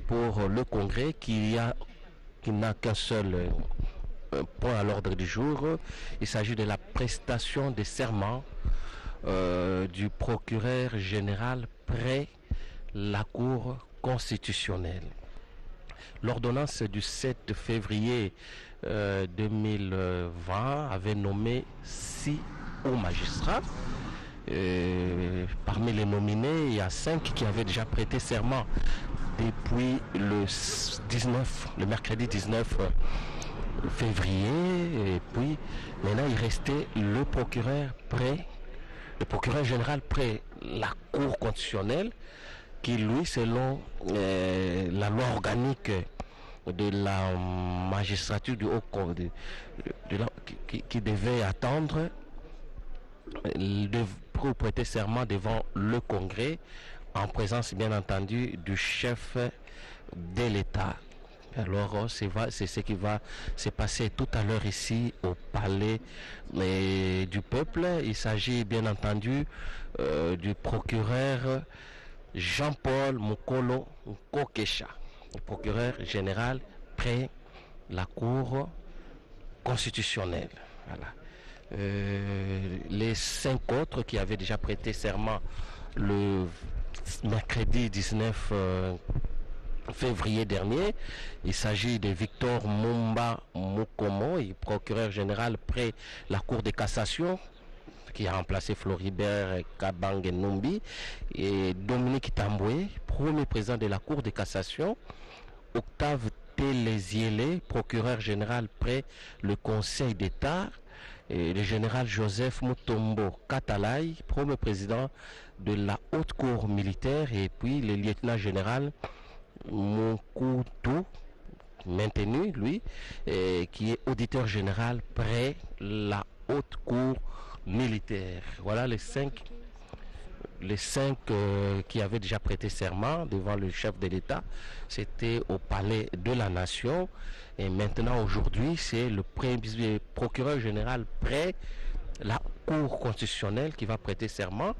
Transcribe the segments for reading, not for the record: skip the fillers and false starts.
pour le congrès qui n'a qu'un seul point à l'ordre du jour. Il s'agit de la prestation des serments du procureur général près la Cour constitutionnelle. L'ordonnance du 7 février 2020 avait nommé 6 hauts magistrats. Parmi les nominés, il y a 5 qui avaient déjà prêté serment depuis le mercredi 19 février. Et puis maintenant il restait le procureur général près la Cour constitutionnelle qui, lui, selon la loi organique de la magistrature du haut qui devait attendre pour prêter serment devant le Congrès en présence bien entendu du chef de l'État. Alors c'est ce qui va se passer tout à l'heure ici au palais du peuple. Il s'agit bien entendu du procureur Jean-Paul Mokolo Kokesha, procureur général près la Cour constitutionnelle. Voilà. Les 5 autres qui avaient déjà prêté serment le mercredi 19 février dernier, il s'agit de Victor Mumba Mukomo, procureur général près la Cour de cassation, qui a remplacé Floribert Kabang Numbi, et Dominique Tamboué, premier président de la Cour de cassation, Octave Téléziélé, procureur général près le Conseil d'État, et le général Joseph Mutombo Katalai, premier président de la Haute Cour militaire, et puis le lieutenant général Moukoutou, maintenu, lui, qui est auditeur général près la Haute Cour militaire. Voilà les 5 qui avaient déjà prêté serment devant le chef de l'État. C'était au palais de la Nation. Et maintenant, aujourd'hui, c'est le procureur général près la Cour constitutionnelle qui va prêter serment.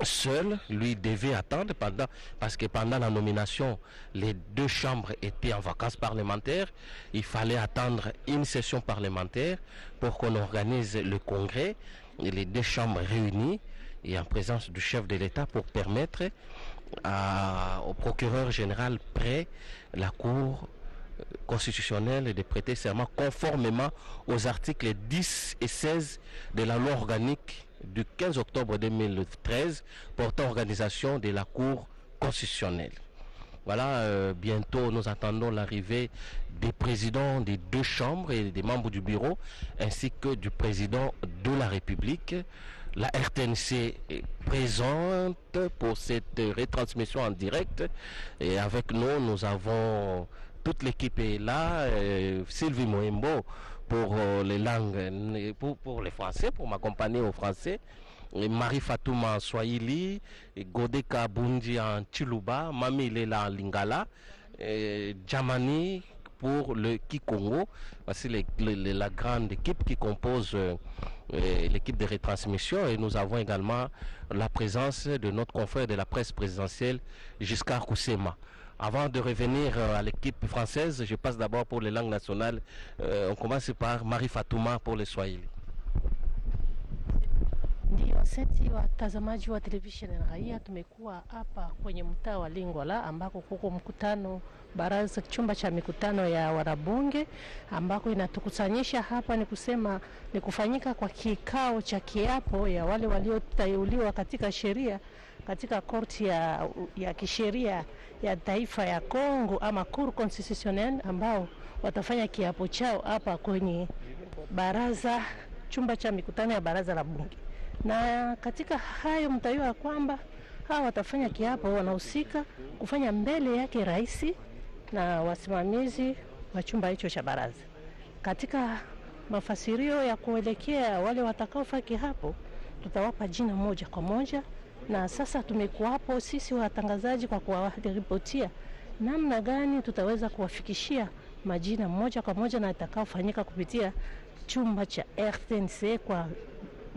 Seul, lui, devait attendre parce que pendant la nomination, les 2 chambres étaient en vacances parlementaires. Il fallait attendre une session parlementaire pour qu'on organise le congrès, et les 2 chambres réunies et en présence du chef de l'État pour permettre au procureur général près la Cour constitutionnelle de prêter serment conformément aux articles 10 et 16 de la loi organique du 15 octobre 2013 portant organisation de la Cour constitutionnelle. Voilà, bientôt nous attendons l'arrivée des présidents des 2 chambres et des membres du bureau ainsi que du président de la République. La RTNC est présente pour cette retransmission en direct et avec nous, nous avons toute l'équipe est là, Sylvie Moembo pour les langues, pour les Français, pour m'accompagner aux Français, Marie Fatouma en Swahili, Godeka Bundi en Chiluba, Mami Lela en Lingala, Djamani pour le Kikongo. Voici la grande équipe qui compose l'équipe de retransmission, et nous avons également la présence de notre confrère de la presse présidentielle, Giscard Koussema. Avant de revenir à l'équipe française, je passe d'abord pour les langues nationales. On commence par Marie Fatouma pour le Swahili. Ndio, asante watazamaji wa televisheni ya Raia, tumekuwa hapa kwenye mtaa wa Lingwala ambako kuko mkutano baraza chumba cha mikutano ya wanabunge ambako inatukusanyisha hapa ni kufanyika kwa kikao cha kiapo ya wale walioteuliwa katika sheria katika korti ya kisheria ya taifa ya Kongo ama Cour constitutionnelle, ambao watafanya kiapo chao hapa kwenye chumba cha mikutano ya baraza la bunge. Na katika hayo mtajua kwamba hawa watafanya kiapo, wanahusika kufanya mbele yake rais na wasimamizi wa chumba hicho cha baraza. Katika mafasirio ya kuelekea wale watakaofanya kiapo, tutawapa jina moja kwa moja, na sasa tumekuwa hapo sisi watangazaji kwa kuwaripotia namna gani tutaweza kuwafikishia majina moja kwa moja na itakaofanyika kupitia chumba cha RTNC kwa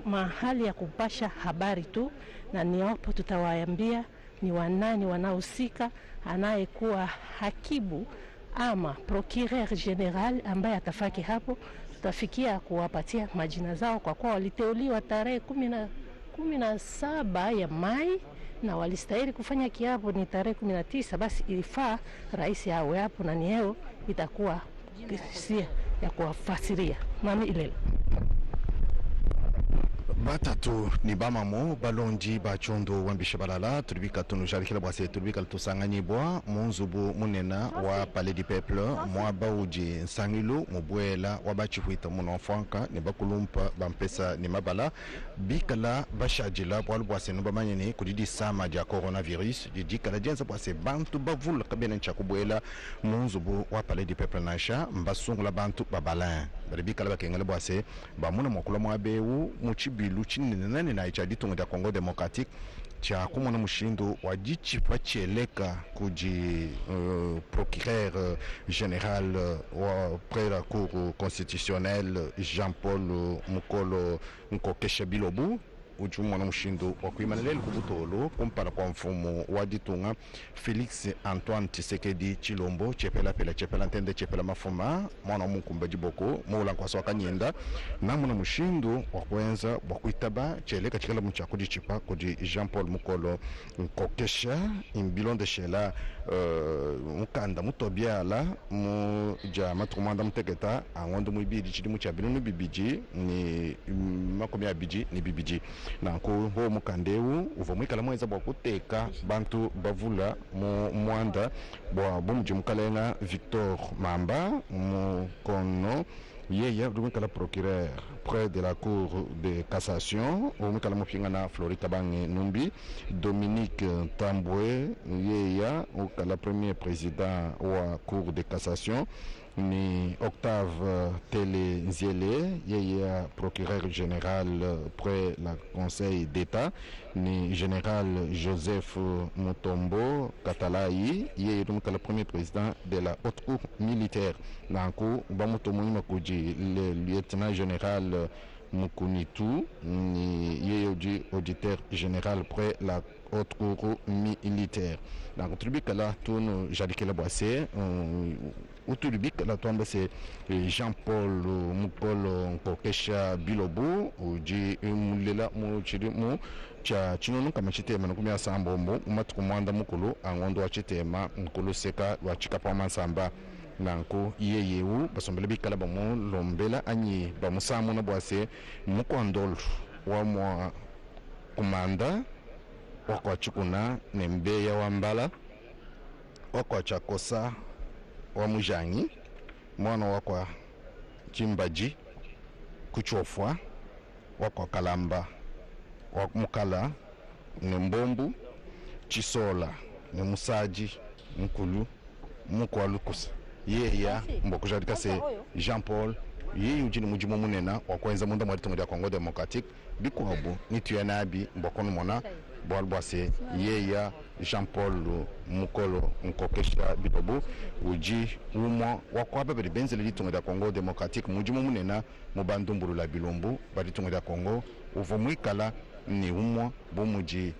mahali ya kupasha habari tu, na ni hapo tutawaambia ni wanani wanahusika, anayekuwa hakibu ama procureur general ambaye atafaki hapo. Tutafikia kuwapatia majina zao kwa kuwa waliteuliwa tarehe 17 ya Mai na walistahili kufanya kiapo ni tarehe 19. Basi ilifaa rais awe hapo na nieo itakuwa kisia ya kuwafasiria nami ile batatu ni bamamo balonji bachondo wambisha balala tulibika tunujarikila bwase tulibika tusanganyibwa munzubu munena wa Palais du Peuple mwa bauji nsangilo mubwela wa bachihuita munonfanka ni bakulumpa bampesa ni mabala bikala bashajila bwalu bwase no bamanyeni kudidi sama dia coronavirus didikala jenza bwase bantu bavula kabena nchakubwela munzubu wa Palais du Peuple nasha mbasungula bantu babalin baribikala bakengala bwase bamuna mwakula mwabeu muchibilu chinene na ichadi tungu da Congo Democratique cha kumona mushindo wa jichifa cheleka kuji procureur général wa près la cour constitutionnelle Jean-Paul Mukolo Nkokesha Bilobu ujumu na mushindo wa kuimanelele kubutolo kumpala kwa mfumo wa ditunga Felix Antoine Tshisekedi Chilombo chepela ntende chepela mafuma mwana mukumba jiboko moula kwa soka nyenda na mwana mushindo wa kwenza wa kuitaba cheleka chikala mchako jichipa kudi Jean-Paul Mukolo Nkokesha imbilon de shela mukanda mutobiala mu ja matumanda muteketa angondo muibidi chidi muchabino ni bibiji ni makomi abiji ni bibiji nanko ho mukandeu uva mwikala mweza bwa kuteka bantu bavula mu mwanda bwa bumji mukalenga Victor Mamba mukono yeya dumikala procureur près de la cour de cassation umikala mupingana Florita Bangi Numbi Dominique Tambwe yeya ukala premier président wa cour de cassation ni Octave Tele Nziele yeya procureur général près la conseil d'état ni général Joseph Mutombo Katalai yeya dumikala premier président de la haute cour militaire nanko bamutomo kuji le lieutenant général Mukunitu ni yeyoji auditeur général près la haute cour militaire donc tribikala tunu jadikela boise utulibika la tombe c'est Jean-Paul Mukolo Nkokesha Bilobu uji mulela mu chiri mu cha chinono kama chitema na kumya sambombo umatu kumwanda mukulu angondo wa chitema mukulu seka wa chikapa mansamba nanko yeyewu basombele bikala bamu lombela anyi bamusamu na bwase mukwandol wa mwa kumanda wakwa chikuna nembeya wambala wakwa chakosa wa mujangi mwana wakwa chimbaji kuchofwa wakwa kalamba wa mukala nembombu chisola nemusaji mkulu mukwalukusa yeya mbokujadika se Jean-Paul yeyi ujini mujimo munena wakwenza munda mwari tungu ya Congo Democratique bikuabu nituyanabi mbokono mona bwalbwase yeya Jean-Paul Mukolo Nkokesha Bilobu uji umwa wakwaba beri benzele litungu ya Congo Democratique mujimo munena mubandumburu la Bilombu bari tungu ya Congo uvumwikala ni umwa bumuji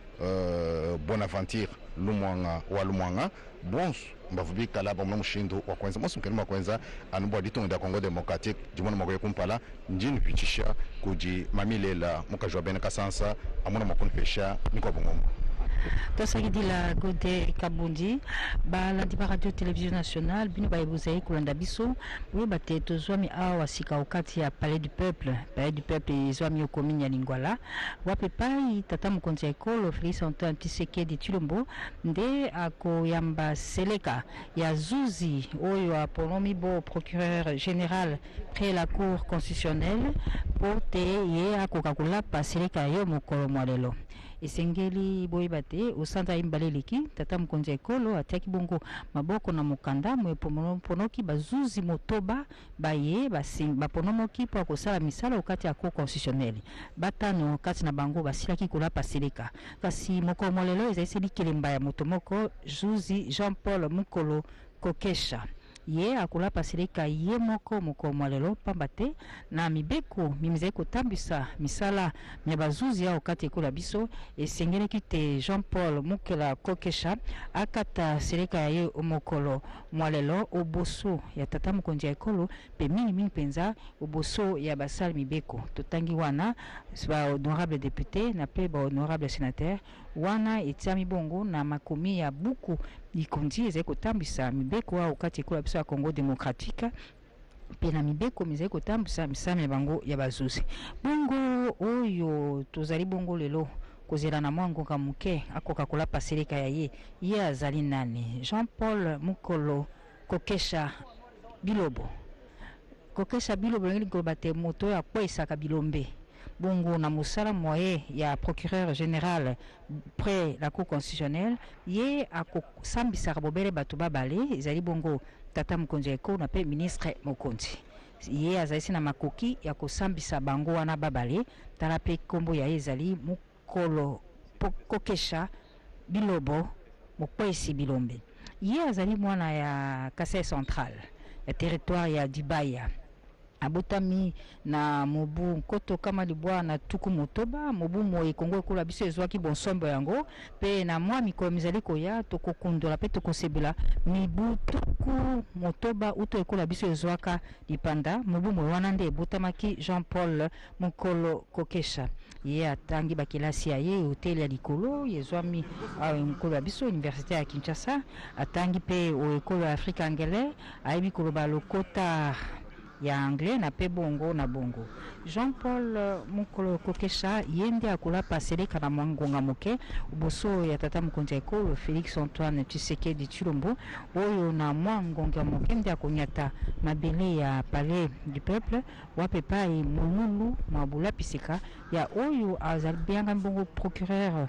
Bonaventure Lumwanga wa Lumwanga bonsu mbavubika laba mwa mushindo wa kwanza mosumkeni mwa kwanza anubwa ditongo da Congo Democratique jimona mwa kumpala njini pichisha kuji mamilela mukajwa bene kasansa amuna mwa kunpesha niko bongomo tosaki la Gode Kabundi balandi ba radio télévision nationale bino bayebuzai kulanda biso oyebate tozwami awa sika okati ya Palais du Peuple ezwami okomini ya Lingwala wape pai tata mokonzi ya ekolo Félix Antoine Tshisekedi Tshilombo nde akoyamba seleka ya zuzi oyo aponomi bo procureur général près la cour constitutionnelle po te ye akoka kolapa seleka yo mokolo mwa lelo esengeli boyebate osanda imbaleleki tata mokonzi ya ekolo atiaki bongo maboko na mokanda moeponoki bazuzi motoba baye baponomoki po akosala misala okati ya cour constitutionnelle batano kati na bango basilaki kolapa seleka kasi mokolo molelo ezalisi likelemba ya moto moko zuzi Jean-Paul Mukolo Kokesha ye akolapa seleka ye moko mokolo mwa lelo pamba te na mibeko mimizali kotambwisa misala ya bazuzi ao kati ekola biso esengelaki te Jean-Paul Mukela Kokesha akata seleka ya ye mokolo mwa lelo oboso ya tata mokonzi ya ekolo pe mingi mpenza oboso ya basali mibeko totangi wana ba honorable député na pe ba honorable sénateur wana etiami bongo na makomi ya buku likondi ezali kotambwisa mibeko ao kati ekola biso ya Congo démocratique pe na mibeko mizali kotambwisa misala ya bango ya bazuzi bongo oyo tozali bongo lelo kozela na mwa ngonga moke akoka kolapa seleka ya ye azali nani Jean-Paul Mukolo Kokesha Bilobo Kokesha Bilobo ngi koloba te moto ya kwesaka bilombe bongo na musala moye ya procureur général près la cour constitutionnelle ye akosambisaka bobele bato babale ezali bongo tata mokonzi ya ekolo na pe ministre mokonzi ye azali na makoki ya kosambisa bango wana babale tala pe kombo ya ye ezali Mukolo Kokesha Bilobo mokwesi bilombe ye azali mwana ya Kasai central ya territoire ya Dibaya abotami na mobu nkoto kama libwa na tuku motoba mobu moye Kongo ekola biso ezwaki bonsombo yango pe na mwa mikolo mizali koya tokokundola pe tokosebela mibu tuku motoba uto ekola biso ezwaka lipanda mobu moye wana nde ebotamaki Jean-Paul Mukolo Kokesha ye atangi bakilasi ya ye hotel ya likolo yezwami ekolo ya biso université ya Kinshasa atangi pe ekolo ya Afrique anglaise ayebi koloba lokota ya anglais na pe bongo na bongo Jean-Paul Mukolo Kokesha yende akolapa seleka na mwangonga moke boso ya tata mokonzi ya ekolo Félix Antoine Tshisekedi Tshilombo oyo na mwangonga moke nde akonyata mabele ya palais du peuple wape pai mululu mabula pisika ya oyo azali bianga bongo procureur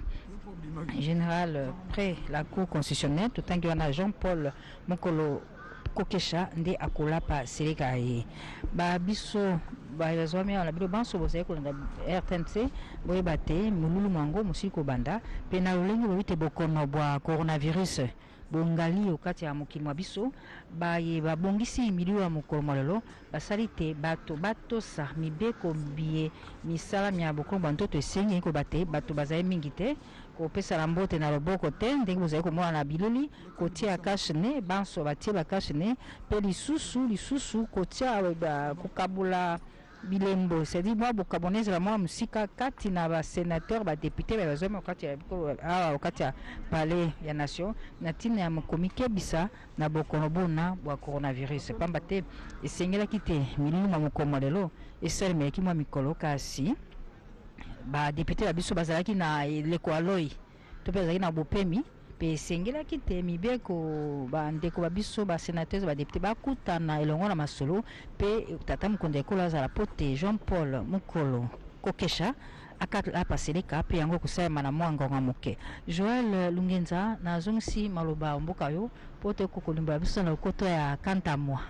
général près la cour constitutionnelle totangi wana Jean-Paul Mukolo Kokesha nde akolapa seleka ye ba biso bazwami na bilo banso bozali kolanda RTNC boyeba te mululu mwango mosili kobanda pe na lolenge bobite bokono bwa coronavirus bongali okati ya mokili mwa biso baye babongisi milio ya mokolo mwa lelo basali te bato batosa mibeko biye misala mya bokono bwa ntoto esengi koba te bato bazali mingi te kopesa mbote na loboko te ndenge bozali komona na bilili kotia kashne banso batie bakashne pe lisusu kotia kokabula bilembo c'est-à-dire moi bokabonezi la mwa musika kati na ba sénateur ba député ba bazoma kati ya palais ya nation na tina ya komike bisa na bokono bona bwa coronavirus pamba te esengela kite milima mokomo lelo esalme ki mwa mikolo kasi ba député ba biso bazalaki na leko aloi to pe bazalaki na bopemi pe esengelaki te mibeko bandeko babiso basénateur badepute bakutana elongo na masolo pe tata mokonzi ya ekolo azala po te Jean-Paul Mukolo Kokesha akala seleka pe yango kosalema na mwa ngonga moke Joël Lungenza nazongisi maloba mboka yo po te kokolimbola biso na lokoto ya kantamwa.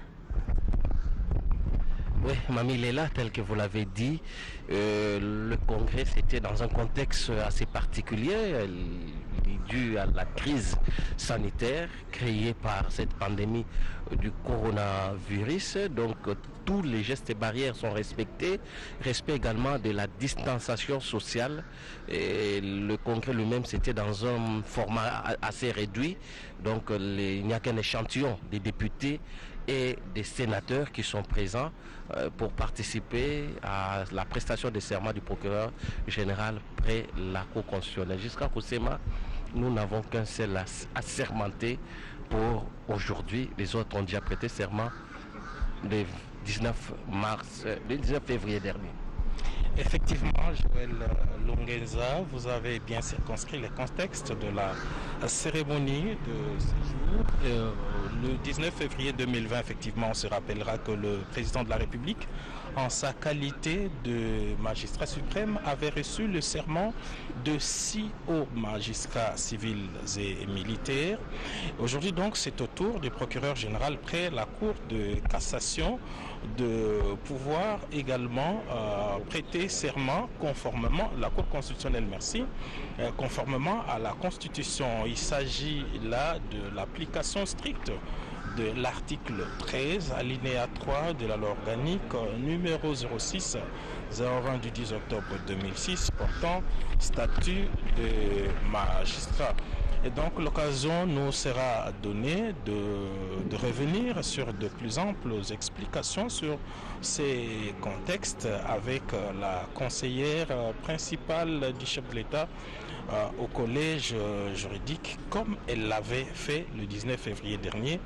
Oui, Mamie Léla, tel que vous l'avez dit, le congrès c'était dans un contexte assez particulier, dû à la crise sanitaire créée par cette pandémie du coronavirus. Donc tous les gestes et barrières sont respectés, respect également de la distanciation sociale. Et le congrès lui-même c'était dans un format assez réduit, donc il n'y a qu'un échantillon des députés et des sénateurs qui sont présents pour participer à la prestation des serments du procureur général près la cour constitutionnelle. Jusqu'à Kosema, nous n'avons qu'un seul assermenté pour aujourd'hui. Les autres ont déjà prêté serment le 19 février dernier. Effectivement, Joël Lungenza, vous avez bien circonscrit le contexte de la cérémonie de ce jour. Le 19 février 2020, effectivement, on se rappellera que le président de la République, en sa qualité de magistrat suprême, avait reçu le serment de 6 hauts magistrats civils et militaires. Aujourd'hui, donc, c'est au tour du procureur général près la Cour de cassation de pouvoir également prêter serment conformément à la Cour constitutionnelle, conformément à la Constitution. Il s'agit là de l'application stricte de l'article 13, alinéa 3 de la loi organique numéro 06 020 du 10 octobre 2006 portant statut de magistrat. Et donc l'occasion nous sera donnée de revenir sur de plus amples explications sur ces contextes avec la conseillère principale du chef de l'État au collège juridique, comme elle l'avait fait le 19 février dernier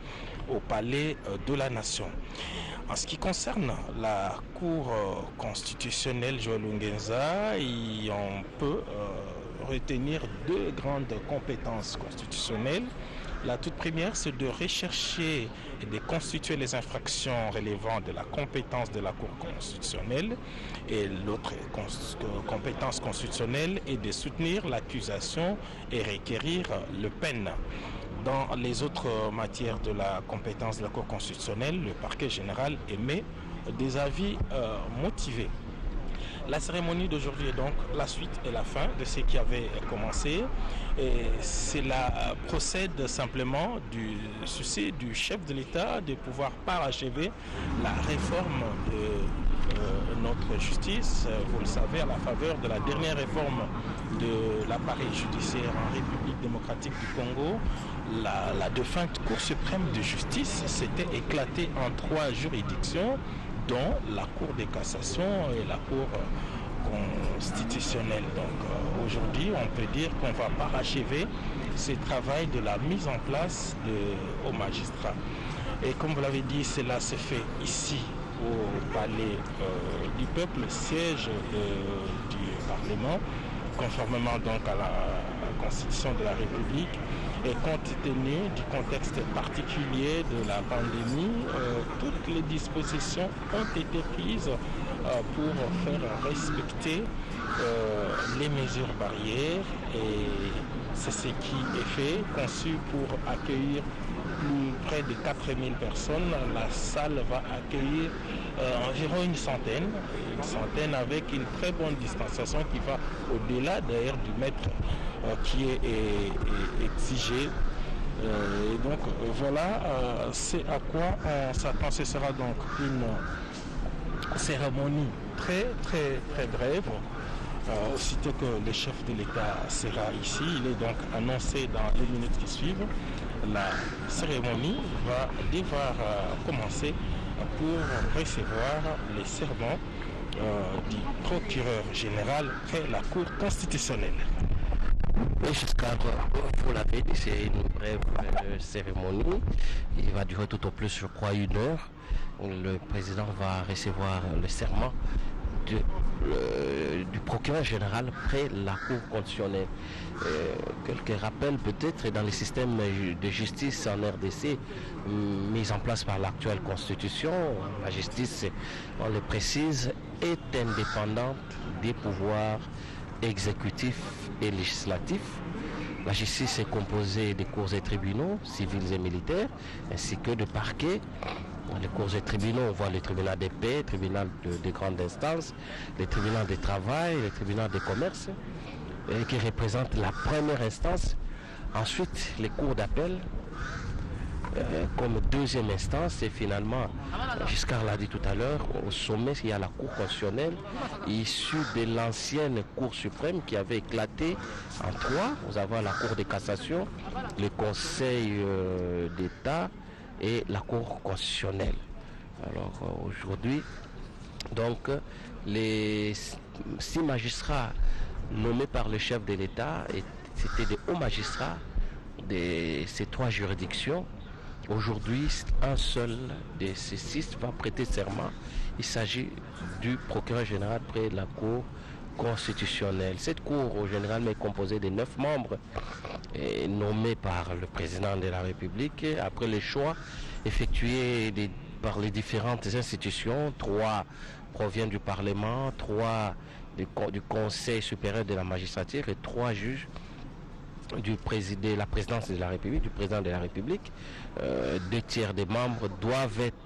au Palais de la Nation. En ce qui concerne la Cour constitutionnelle Joël Lungenza, on peut retenir deux grandes compétences constitutionnelles. La toute première, c'est de rechercher et de constituer les infractions relevant de la compétence de la Cour constitutionnelle. Et l'autre compétence constitutionnelle est de soutenir l'accusation et requérir le peine. Dans les autres matières de la compétence de la Cour constitutionnelle, le parquet général émet des avis motivés. La cérémonie d'aujourd'hui est donc la suite et la fin de ce qui avait commencé. Et cela procède simplement du souci du chef de l'État de pouvoir parachever la réforme de notre justice. Vous le savez, à la faveur de la dernière réforme de l'appareil judiciaire en République démocratique du Congo, la défunte Cour suprême de justice s'était éclatée en 3 juridictions, dont la Cour de cassation et la Cour constitutionnelle. Donc aujourd'hui, on peut dire qu'on va parachever ce travail de la mise en place aux magistrats. Et comme vous l'avez dit, cela se fait ici au Palais du Peuple, siège du Parlement, conformément donc à la Constitution de la République. Et compte tenu du contexte particulier de la pandémie, toutes les dispositions ont été prises pour faire respecter les mesures barrières. Et c'est ce qui est fait, conçu pour accueillir près de 4000 personnes. La salle va accueillir environ une centaine avec une très bonne distanciation qui va au-delà d'ailleurs du mètre qui est exigé. Et donc voilà, c'est à quoi on s'attend. Ce sera donc une cérémonie très brève. Aussitôt que le chef de l'État sera ici, il est donc annoncé dans les minutes qui suivent. La cérémonie va devoir commencer pour recevoir les serments du procureur général près la Cour constitutionnelle. Et jusqu'à, vous l'avez dit, c'est une brève cérémonie. Il va durer tout au plus, je crois, 1 heure. Le président va recevoir le serment du procureur général près la Cour constitutionnelle. Quelques rappels peut-être dans le système de justice en RDC mis en place par l'actuelle constitution. La justice, on le précise, est indépendante des pouvoirs exécutifs et législatifs. La justice est composée des cours et tribunaux civils et militaires ainsi que de parquets. Les cours et tribunaux, on voit le tribunal des paix, le tribunal de grande instance, le tribunal de travail, le tribunal de commerce, qui représentent la première instance. Ensuite, les cours d'appel, comme deuxième instance, et finalement, Giscard l'a dit tout à l'heure, au sommet, il y a la Cour constitutionnelle, issue de l'ancienne Cour suprême qui avait éclaté en 3. Vous avez la Cour de cassation, le Conseil d'État, et la Cour constitutionnelle. Alors aujourd'hui, donc les 6 magistrats nommés par le chef de l'État, c'était des hauts magistrats de ces 3 juridictions. Aujourd'hui, un seul de ces 6 va prêter serment. Il s'agit du procureur général près de la Cour constitutionnelle. Cette Cour généralement est composée de 9 membres nommés par le président de la République après le choix effectué par les différentes institutions. 3 proviennent du Parlement, 3 du Conseil supérieur de la magistrature et 3 juges de la présidence de la République, du président de la République. 2 tiers des membres doivent être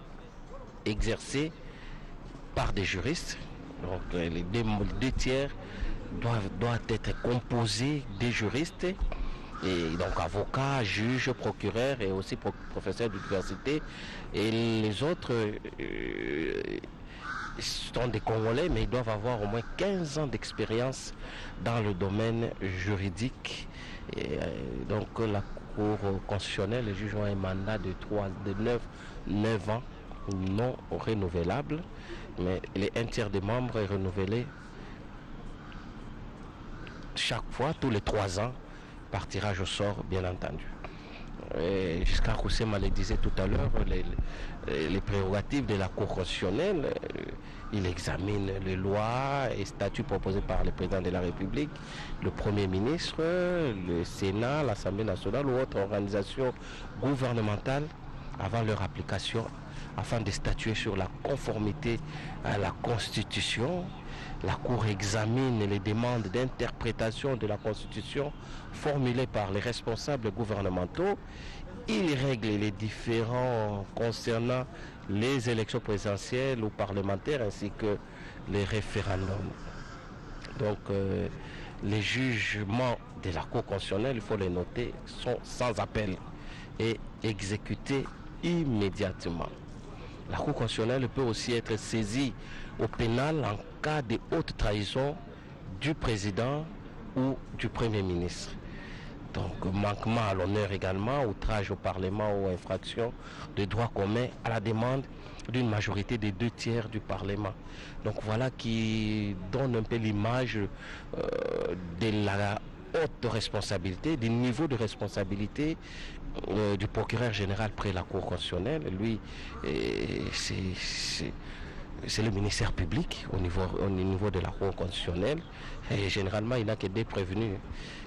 exercés par des juristes. Donc les 2 tiers doivent être composés des juristes Et donc avocats, juges, procureurs et aussi professeurs d'université. Et les autres sont des Congolais, mais ils doivent avoir au moins 15 ans d'expérience dans le domaine juridique. Et donc la Cour constitutionnelle, les juges ont un mandat de 9 ans non renouvelable, mais un tiers des membres est renouvelé chaque fois, tous les 3 ans, par tirage au sort, bien entendu. Jusqu'à Roussema le disait tout à l'heure, les prérogatives de la Cour constitutionnelle, il examine les lois et statuts proposés par le président de la République, le Premier ministre, le Sénat, l'Assemblée nationale ou autre organisation gouvernementale avant leur application, afin de statuer sur la conformité à la Constitution. La Cour examine les demandes d'interprétation de la Constitution formulées par les responsables gouvernementaux. Il règle les différends concernant les élections présidentielles ou parlementaires ainsi que les référendums. Donc les jugements de la Cour constitutionnelle, il faut les noter, sont sans appel et exécutés immédiatement. La Cour constitutionnelle peut aussi être saisie au pénal en cas de haute trahison du président ou du Premier ministre. Donc manquement à l'honneur également, outrage au Parlement ou infraction de droit commun à la demande d'une majorité des 2/3 du Parlement. Donc voilà qui donne un peu l'image de la haute responsabilité, du niveau de responsabilité du procureur général près la Cour constitutionnelle. Lui, c'est le ministère public au niveau de la Cour constitutionnelle. Et généralement, il n'a que des prévenus,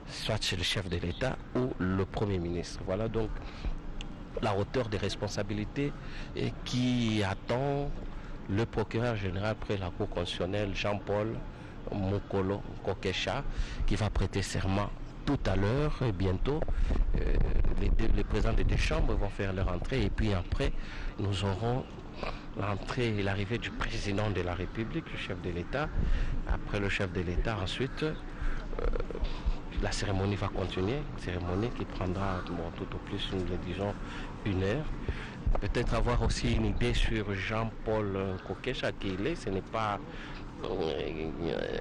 soit chez le chef de l'État ou le Premier ministre. Voilà donc la hauteur des responsabilités qui attend le procureur général près la Cour constitutionnelle, Jean-Paul Mukolo Nkokesha, qui va prêter serment tout à l'heure et bientôt. Les présidents des deux chambres vont faire leur entrée et puis après, nous aurons l'entrée et l'arrivée du président de la République, le chef de l'État. Après le chef de l'État, ensuite, la cérémonie va continuer, une cérémonie qui prendra tout au plus, disons, 1 heure. Peut-être avoir aussi une idée sur Jean-Paul Nkokesha qui il est. Ce n'est pas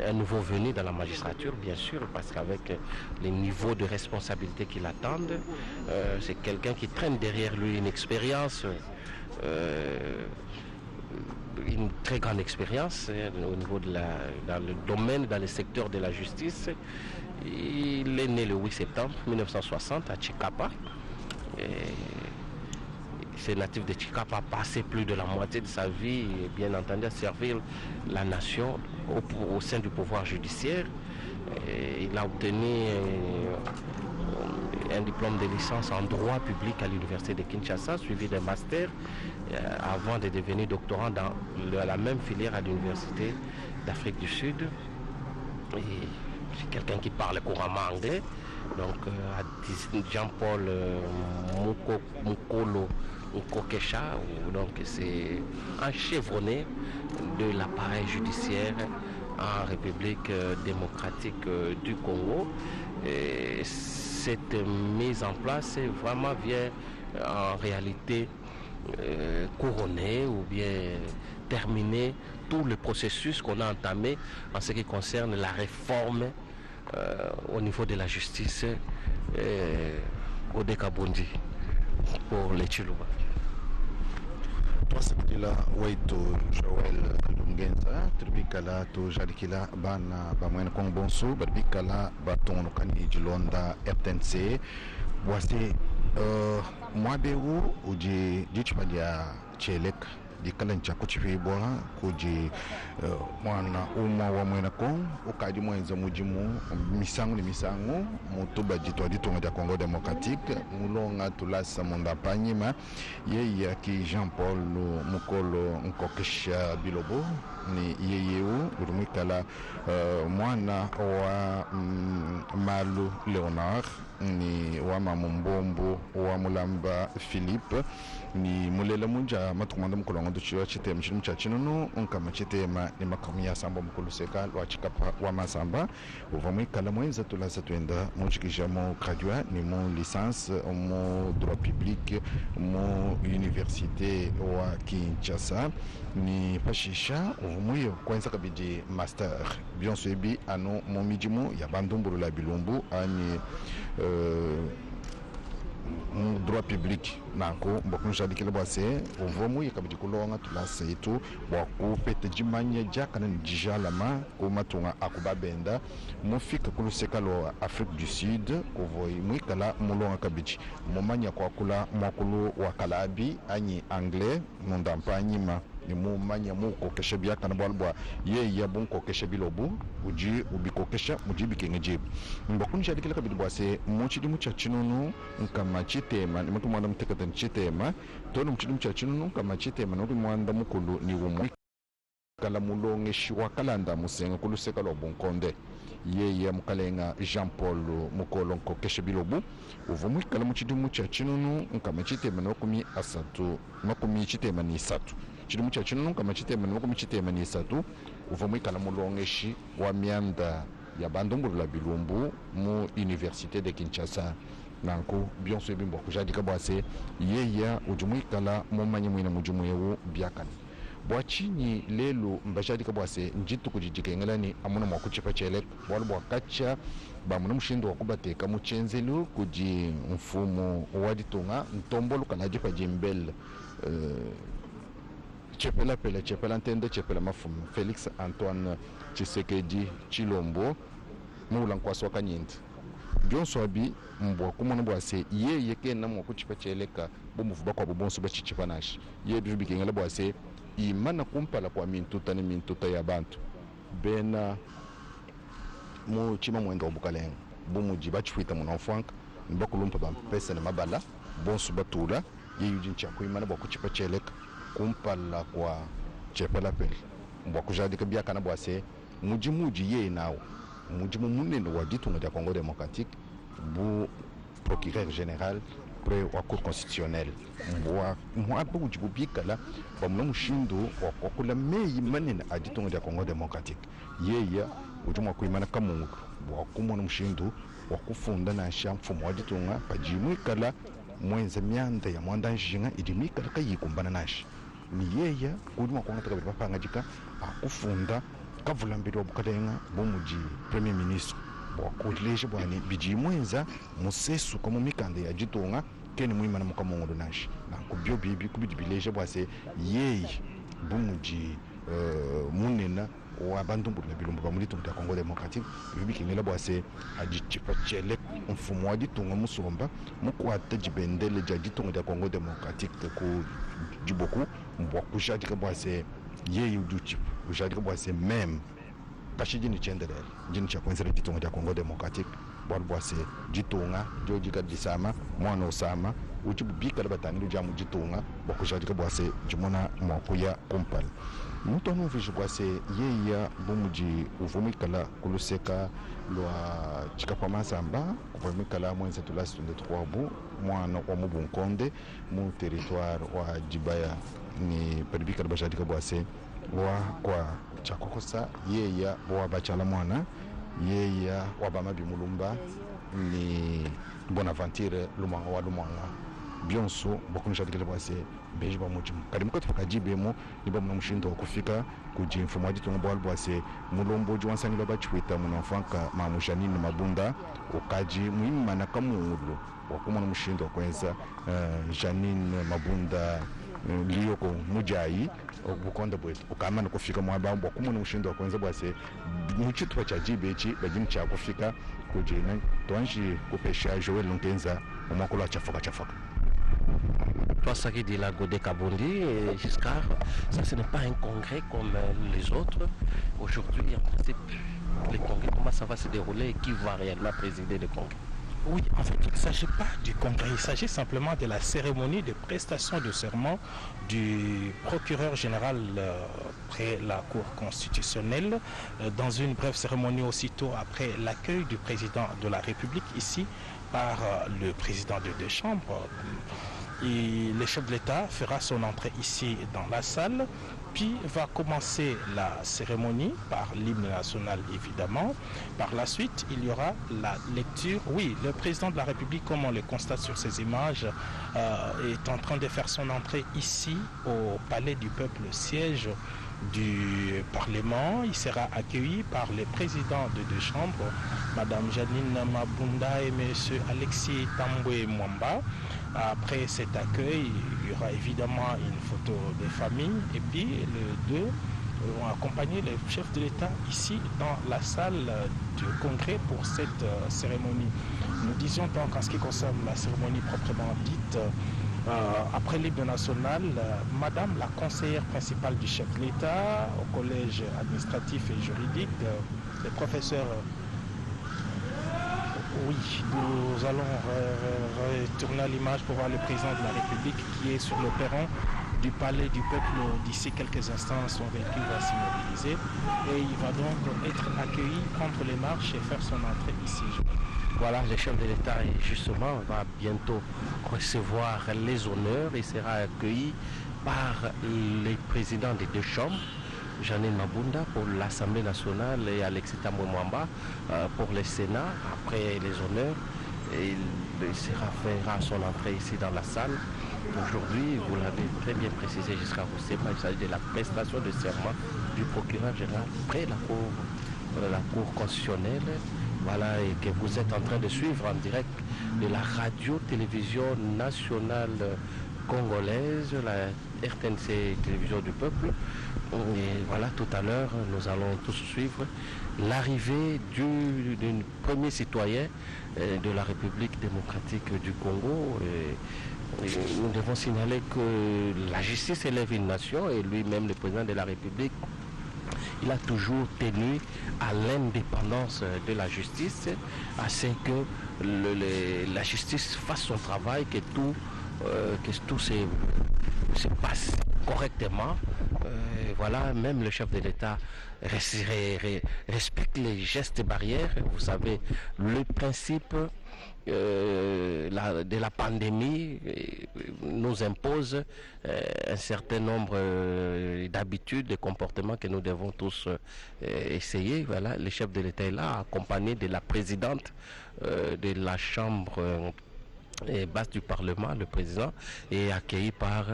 un nouveau venu dans la magistrature, bien sûr, parce qu'avec les niveaux de responsabilité qui l'attendent, c'est quelqu'un qui traîne derrière lui une expérience, une très grande expérience au niveau dans le domaine, dans le secteur de la justice. Il est né le 8 septembre 1960 à Chikapa. C'est natif de Chikapa, a passé plus de la moitié de sa vie, et bien entendu, à servir la nation au sein du pouvoir judiciaire. Il a obtenu un diplôme de licence en droit public à l'université de Kinshasa, suivi d'un master, avant de devenir doctorant dans la même filière à l'université d'Afrique du Sud. Et c'est quelqu'un qui parle couramment anglais. Donc Jean-Paul Mukolo Nkokesha, donc c'est un chevronné de l'appareil judiciaire en République démocratique du Congo. Et cette mise en place vraiment vient en réalité couronner ou bien terminer tout le processus qu'on a entamé en ce qui concerne la réforme au niveau de la justice Godé Kabundi pour les Chiluba. twasikila waitu Joel Lungenza turibikala tujarikila bana bamwene kongo bonso baribikala batongonokani jilonda RTNC bwase mwabeu uji jichipadia chelek dikalancha kuchipibwa kuji mwana umwa wa mwena kong ukadi mwenza mujimu misangu ni misangu mutuba jitwa ditongo dia Congo démocratique mulonga tulasa monda panyima ye ki Jean-Paul Mukolo Nkokesha Bilobo ni yeyeu urumikala mwana wa Malu Leonard ni wa Mamumbombo wa Mulamba Philippe ni mulela munja matukumanda mkulongo duchiwa chitema chini mchachinunu nkama chitema ni makamia samba mkuluseka lwa chikapa wa masamba uvamwi kala mwenza tulasa tuenda munchikisha mo gradua ni mo licence mo droit public mo université wa Kinshasa ni pashisha uvumwiyo kwenza kabiji master bionsebi ano mo mijimu ya bandumburu la bilumbu ani droit public nanko mbokunja dikile bwase uvomu yakabidi kulonga tulasa itu waku pete jimanya jakana njijalama ko matunga akubabenda mufika kuluseka lo Afrique du Sud kovoi mwikala mulonga kabiji mumanya kwa kula mwakulu wa kalabi anyi anglais mundampanyima ni mumanya muko kesha byaka na bwalbwa ye ya bunko kesha bilobu uji ubiko kesha mujibi kengeje mbokunja dikile kabidi bwase muchidi muchachinunu nkama chitema ni mtu mwanda mtekatan chitema tono mchidi muchachinunu nkama chitema no mwanda mukulu ni umwe kala mulonge shiwa kalanda musenga kuluseka lo bunkonde ye ya mukalenga Jean Paul mukolonko kesha bilobu uvumwi kala muchidi muchachinunu nkama chitema no kumi asatu no kumi chitema ni satu chidimu cha chino kama chitema nuko michitema ni satu uvumwi kala mulongeshi wa mianda ya bandumburu la bilumbu mu Université de Kinshasa nanko bionso bimbo kujadika bwase yeya ujumwi kala mumanyi mwina mujumwewu byakani bwachini lelo mbashadika bwase njitu kujijika ngalani amuna mwa kuchipa chelek bwalo bwakacha bamuna mushindo wakubateka muchenzelu kuji mfumo waditunga ntombolo kanaje pa jimbel Chepela ntende chepela mafumu Félix Antoine Tshisekedi Chilombo mula nkwaswa kanyindi byonso abi mbwa kumona bwase ye yeke na mwa kuchipa cheleka bomuvuba kwa bobonso bachichipa nashi ye bibike ngala bwase imana kumpala kwa mintuta ni mintuta ya bantu bena mu chima mwendo obukalenga bomuji bachifita muna mfanka mbakulumpa bampesa na mabala bonso batula ye yujin chako imana bwa kuchipa cheleka kumpala kwa chepela pele mbwa kujadika byaka na bwase muji ye nawo muji munene wa ditunga ya Congo démocratique bu procureur général près wa cour constitutionnelle mbwa buji bubikala bamuna mushindo wa kula meyi manene a ditunga ya Congo démocratique yeya ujumwa kuimana kamungu bwa kumona mushindo wa kufunda na shamfumo wa ditunga pajimu kala mwenza mianda ya mwanda njinga idimikala kayikumbana nashi ni yeya kuduma kwa ngata kabiri bapanga jika akufunda kavula mbiri wabukalenga bomuji premier ministre bwakuleje bwani biji mwenza musesu kwa mumikande ya jitonga keni muimana mukamongo nashi na kubyo bibi kubidibileje bwase yeyi bomuji munena wa bandumburu la bilumbu bamulito ya Congo démocratique bibi kingela bwase ajichipa chele mfumo wa ditunga musomba mukwata jibendele ja ditunga ya Congo démocratique ku jiboku mbwa kushadika bwase yeyi ujuchi kushadika bwase même kashiji ni chendelele njini cha kwenzera ditunga ya Congo démocratique bwase ditunga jojika disama mwana osama ujibu bika labatani jamu ditunga bwakushadika bwase jimona mwakuya kompala muto nuvisho bwase yeya bomuji uvumikala kuluseka lwa chikapa masamba uvumikala mwenza tulasi 23 bu mwana wa mubunkonde mu territoire wa Jibaya ni peribika bashadika bwase wa kwa chakokosa yeya wa bachala mwana yeya wa bamabi mulumba ni Bonaventure Lumanga wa Lumanga bionso bokunisha dikile bwase beji ba mujimu kadimu kwa tufaka jibemo niba muna mushindo wakufika kuji mfumo wadi tunga bwal bwase mulombo juwansani baba chwita muna mfanka mamushanini mabunda ukaji muhimu manaka muulu wakuma na mushindo wakwenza Janine Mabunda liyoko mujayi bukonda bwetu ukamana kufika mwabambo wakuma na mushindo wakwenza bwase muchitu wacha jibechi bajimu cha kufika kuji na tuanshi kupesha Joel Nkenza umakula chafaka Toi, Sakidi la Godé Kabondi et Giscard, ça ce n'est pas un congrès comme les autres. Aujourd'hui, en principe, les congrès, comment ça va se dérouler et qui va réellement présider le congrès? Oui, en fait, il ne s'agit pas du congrès, il s'agit simplement de la cérémonie de prestation de serment du procureur général près la Cour constitutionnelle, dans une brève cérémonie aussitôt après l'accueil du président de la République ici par le président des deux chambres. Et le chef de l'État fera son entrée ici dans la salle, puis va commencer la cérémonie par l'hymne national évidemment. Par la suite, il y aura la lecture. Oui, le président de la République, comme on le constate sur ces images, est en train de faire son entrée ici au Palais du Peuple, siège du Parlement. Il sera accueilli par les présidents de deux chambres, Madame Janine Mabunda et Monsieur Alexis Tambwe Mwamba. Après cet accueil, il y aura évidemment une photo des familles et puis les deux vont accompagner le chef de l'État ici dans la salle du congrès pour cette cérémonie. Nous disions donc en ce qui concerne la cérémonie proprement dite, après l'hymne national, Madame la conseillère principale du chef de l'État au collège administratif et juridique, le professeur. Oui, nous allons retourner à l'image pour voir le président de la République qui est sur le perron du Palais du Peuple. D'ici quelques instants, son véhicule va s'immobiliser et il va donc être accueilli, prendre les marches et faire son entrée ici. Voilà, le chef de l'État justement va bientôt recevoir les honneurs et sera accueilli par les présidents des deux chambres, Janine Mabunda pour l'Assemblée nationale et Alexis Tambwe Mwamba pour le Sénat. Après les honneurs, il fera son entrée ici dans la salle. Aujourd'hui, vous l'avez très bien précisé jusqu'à Roussema, il s'agit de la prestation de serment du procureur général près la Cour constitutionnelle. Voilà, et que vous êtes en train de suivre en direct de la radio-télévision nationale congolaise, la RTNC Télévision du Peuple. Et voilà, tout à l'heure, nous allons tous suivre l'arrivée d'un premier citoyen de la République démocratique du Congo. Et nous devons signaler que la justice élève une nation et lui-même, le président de la République, il a toujours tenu à l'indépendance de la justice, à ce que la justice fasse son travail, que tout se passe correctement. Voilà, même le chef de l'État respecte les gestes barrières. Vous savez, le principe de la pandémie nous impose un certain nombre d'habitudes, de comportements que nous devons tous essayer. Voilà, le chef de l'État est là, accompagné de la présidente de la Chambre basse du Parlement, le président, et accueilli par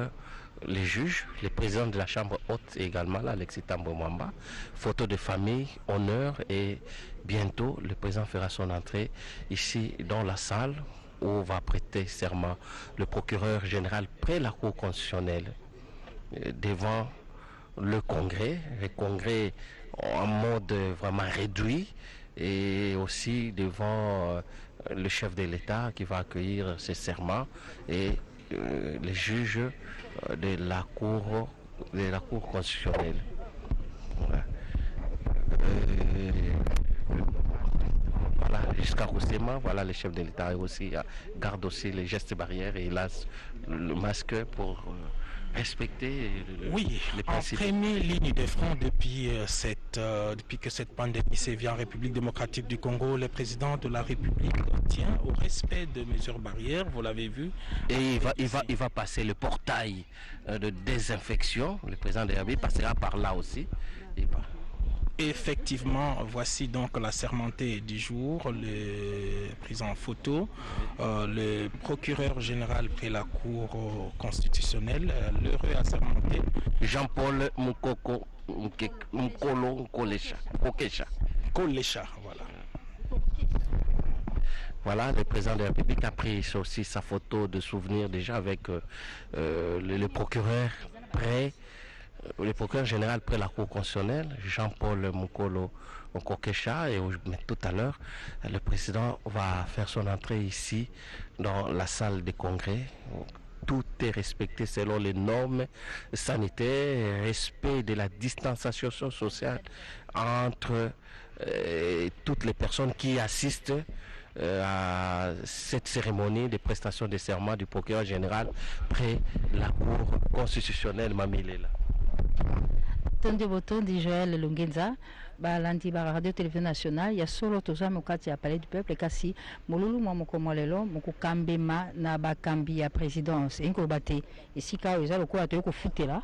les juges, le président de la Chambre haute également, Alexis Tambwe Mwamba. Photo de famille, honneur, et bientôt le président fera son entrée ici dans la salle où va prêter serment le procureur général près la Cour constitutionnelle devant le Congrès en mode vraiment réduit, et aussi devant le chef de l'État qui va accueillir ses serments et les juges de la Cour constitutionnelle. Voilà. Voilà, jusqu'à Roussema, voilà, le chef de l'État aussi garde aussi les gestes barrières et il a le masque pour respecter les principes. En première ligne de front depuis que cette pandémie sévit en République démocratique du Congo, le président de la République tient au respect de mesures barrières, vous l'avez vu. Et il va passer le portail de désinfection, le président de la République passera par là aussi. Effectivement, voici donc la sermentée du jour, le prise en photo, le procureur général près la Cour constitutionnelle, l'heureux assermenté. Jean-Paul Mukolo Kolesha, voilà. Voilà, le président de la République a pris aussi sa photo de souvenir déjà avec le procureur près. Le procureur général près la Cour constitutionnelle, Jean-Paul Mukolo Okokesha, et tout à l'heure, le président va faire son entrée ici dans la salle des congrès. Tout est respecté selon les normes sanitaires, respect de la distanciation sociale entre toutes les personnes qui assistent à cette cérémonie de prestation de serment du procureur général près la Cour constitutionnelle Mamilela. Tonde Boton dit Joël Lungenza, balandi ba radio télévision nationale ya solo tozwa mokati ya palais du peuple kasi molulu mwa moko lelo mokokambema na bakambi ya présidence enkoloba te esika oyo eza lokola toyei kofutela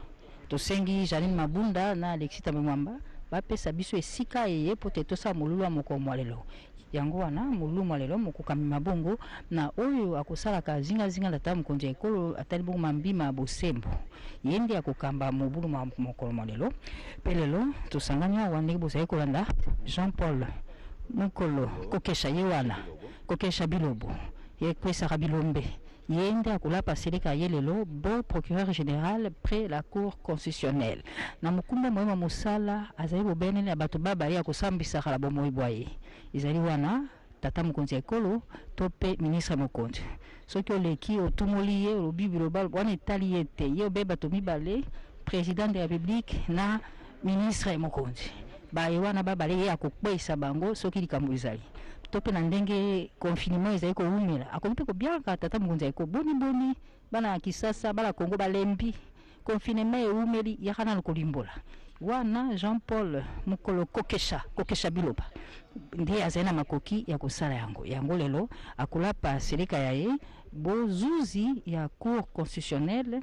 tosengi Janine Mabunda na Alexis Tambe Mwamba bapesa biso esika eye po te tosala molulu ya moko lelo yango wana molulu mwa lelo mokokambema bongo na oyo akosalaka zingazinga na tata mokonzi ya ekolo atali bongo mambima ya bosembo ye nde akokamba mobulu mwa mokolo mwa lelo mpe lelo tosangani awa ndenge bozali kolanda Jean Paul Mukolo Kokesha ye wana Kokesha Bilobo ye kwesaka bilombe ye nde akolapa seleka ye lelo bo procureur général près la cour constitutionnelle na mokumba moyema mosala azali bobenene ya bato babali akosambisaka la bomoi bwaye ezali wana tata mokonzi ya ekolo to mpe ministre mokonzi soki oleki otumoli ye olobi biloba wana etali ye te ye obe bato mibale président de la république na ministre mokonzi baye wana babale ye akokweyisa bango soki likambo ezali to mpe na ndenge confinement ezali kowumela akomi mpe kobiaka tata mokonzi ya ekolo boni bana ya kisasa bana kongo balembi confinement ewumeli yaka nano kolimbola wana Jean Paul Mukolo Kokesha Biloba nde azali na makoki ya kosala yango lelo akolapa seleka ya ye bozuzi ya cour constitutionnelle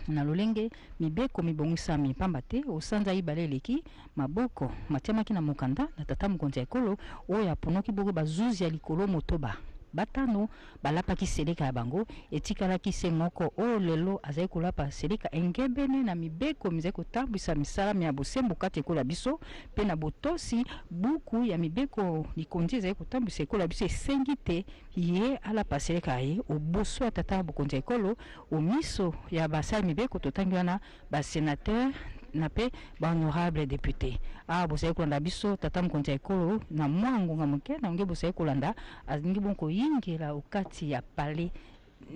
na lolenge mibeko mibongisami pamba te osanza ibale eleki maboko matiamaki na mokanda na tata mokonzi ya ekolo oyo aponoki bongo bazuzi ya likolo motoba batano balapaki seleka ya bango etikalaki se moko oyo lelo azali kolapa seleka engebene na mibeko mizali kotambwisa misala ya bosembo kati ekola biso mpe na botosi buku ya mibeko likonzi ezali kotambwisa ekola biso esengi te ye alapa seleka ye oboso ya tata bokonzi ya ekolo omiso ya basala mibeko totangi wana basénateur na pe honorable député bozali kolanda biso tata mokonzi ya ekolo na mwa ngonga moke na nge bozali kolanda alingi bongo yingela okati ya palais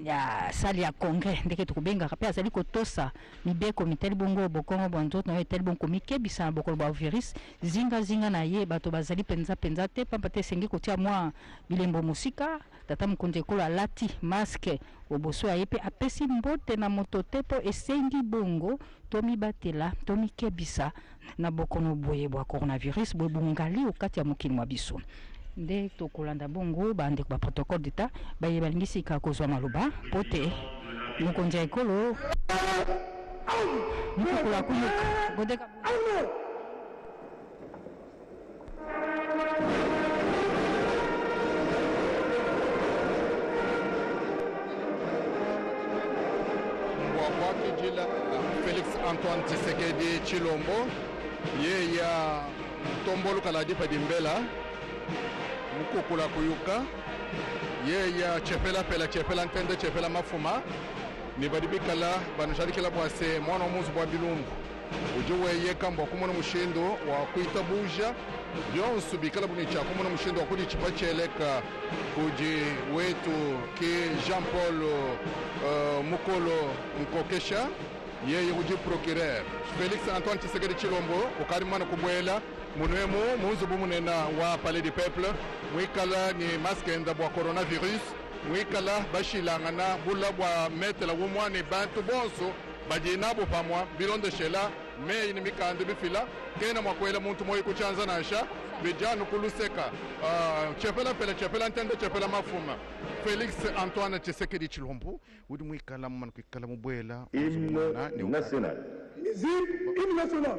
ya sali ya congrès ndeke tukubengaka mpe azali kotosa mibeko mitali bongo bokongo bwa nzoto na oyo etali bongo mikebisa na bokolo bwa virus zingazinga na ye bato bazali penza te pamba te esengi kotia mwa bilembo mosika tata mokonzi ekolo alati maske oboso ya ye mpe apesi mbote na moto te mpo esengi bongo tomibatela tomikebisa na bokono boye bwa coronavirus boye bongali okati ya mokili mwa biso nde tokolanda bongo bandeko ba protocole d'état baye balingisi ka kozwa maloba po te mokonzi ya ekolo mokola kuyuka godeka Jila Félix Antoine Tshisekedi Chilombo ye ya tombolo kala dipa dimbela mukukula kuyuka ye ya chepela ntende chepela mafuma ni badibikala banasharikila bwase mwana omuzi bwa bilumbu ujuwe ye kambo kumona mushindo wa kuita buja byonsu bikala bunicha kumona mushindo wa kudi chipa cheleka kuji wetu ki Jean Paul Mukolo Nkokesha yeye uji procureur Félix Antoine Tshisekedi Chilombo ukarimana kubwela munwemu muzubu munena wa palais du peuple mwikala ni maskenda bwa coronavirus mwikala bashilangana bula bwa metela wumwane bantu bonso bajinabo pamwa bilondo shela me ni mikande bifila kena mwakwela muntu moyi kuchanza nasha bijanu kuluseka chepela ntende chepela mafuma Félix Antoine Tshisekedi Chilombo udi mwikala mman kwikala mubwela hymne national. Hymne national.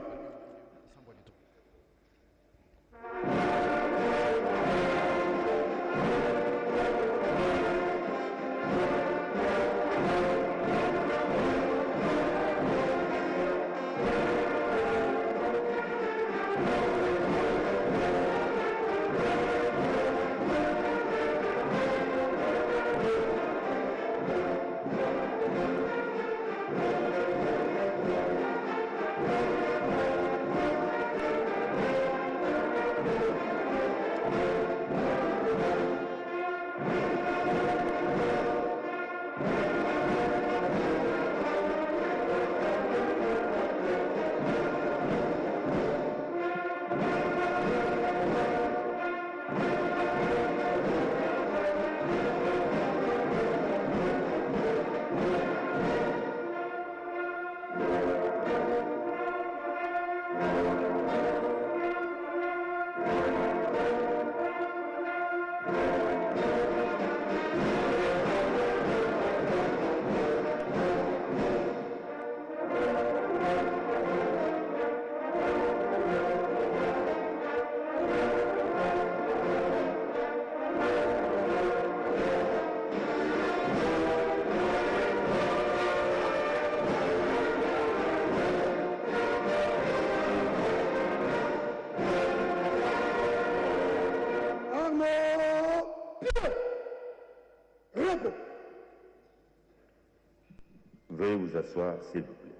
vous asseoir, s'il vous plaît.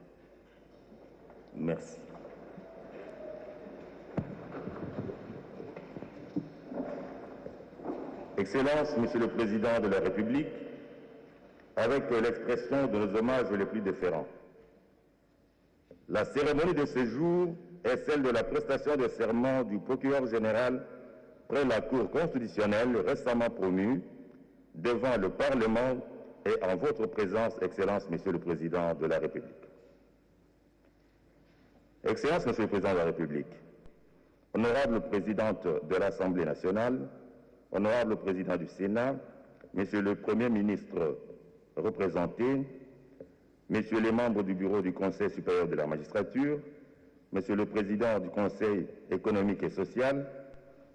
Merci. Excellences, Monsieur le Président de la République, avec l'expression de nos hommages les plus déférents, la cérémonie de ce jour est celle de la prestation de serment du procureur général près la Cour constitutionnelle récemment promue devant le Parlement et en votre présence, Excellence, Monsieur le Président de la République. Excellence, Monsieur le Président de la République, Honorable Présidente de l'Assemblée nationale, Honorable Président du Sénat, Monsieur le Premier ministre représenté, Messieurs les membres du Bureau du Conseil supérieur de la magistrature, Monsieur le Président du Conseil économique et social,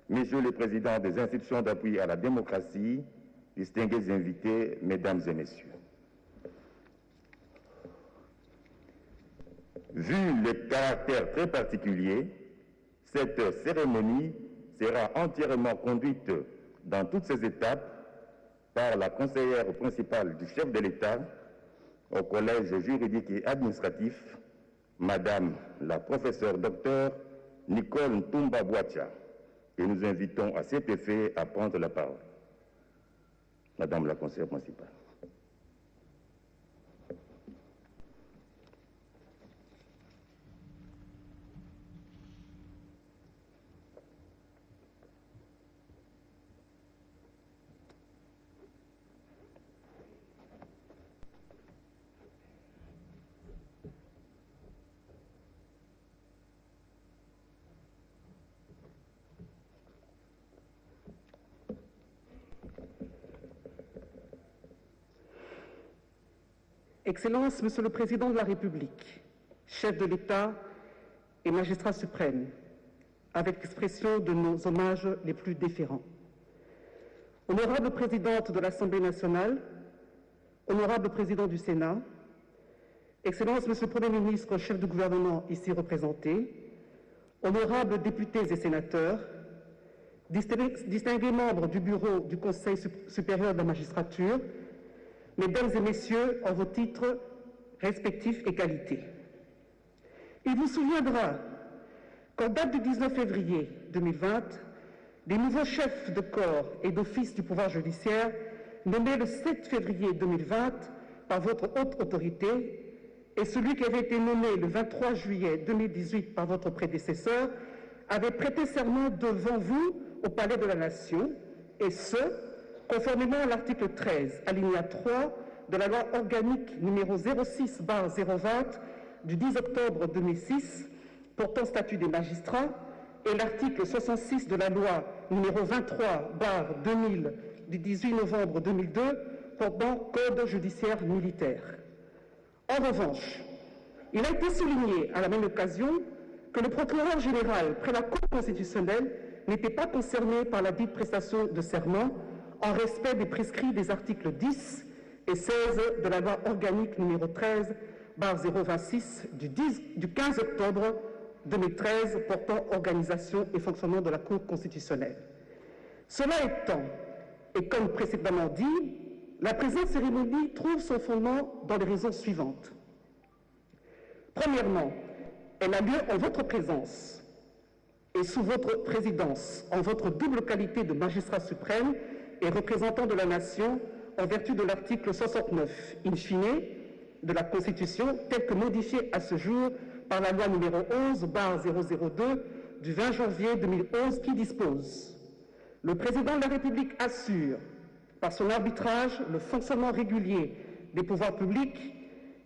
Messieurs les Présidents des institutions d'appui à la démocratie, distingués invités, Mesdames et Messieurs. Vu le caractère très particulier, cette cérémonie sera entièrement conduite dans toutes ses étapes par la conseillère principale du chef de l'État au Collège juridique et administratif, Madame la professeure docteur Nicole Ntumba Boatia, et nous invitons à cet effet à prendre la parole. Madame la conseillère principale. Excellences, Monsieur le Président de la République, chef de l'État et magistrat suprême, avec l'expression de nos hommages les plus déférents. Honorable Présidente de l'Assemblée nationale, Honorable Président du Sénat, Excellences, Monsieur le Premier ministre, chef du gouvernement ici représenté, honorables députés et sénateurs, distingués membres du Bureau du Conseil supérieur de la magistrature, Mesdames et Messieurs, en vos titres respectifs et qualités. Il vous souviendra qu'en date du 19 février 2020, les nouveaux chefs de corps et d'office du pouvoir judiciaire, nommés le 7 février 2020 par votre haute autorité, et celui qui avait été nommé le 23 juillet 2018 par votre prédécesseur, avaient prêté serment devant vous au Palais de la Nation, et ce, conformément à l'article 13, alinéa 3 de la loi organique numéro 06/020 du 10 octobre 2006 portant statut des magistrats et l'article 66 de la loi numéro 23/2000 du 18 novembre 2002 portant code judiciaire militaire. En revanche, il a été souligné à la même occasion que le procureur général près la Cour constitutionnelle n'était pas concerné par la dite prestation de serment en respect des prescrits des articles 10 et 16 de la loi organique numéro 13/026 du 15 octobre 2013 portant organisation et fonctionnement de la Cour constitutionnelle. Cela étant, et comme précédemment dit, la présente cérémonie trouve son fondement dans les raisons suivantes. Premièrement, elle a lieu en votre présence et sous votre présidence, en votre double qualité de magistrat suprême et représentant de la nation en vertu de l'article 69, in fine, de la Constitution, tel que modifié à ce jour par la loi numéro 11/002 du 20 janvier 2011 qui dispose « Le président de la République assure, par son arbitrage, le fonctionnement régulier des pouvoirs publics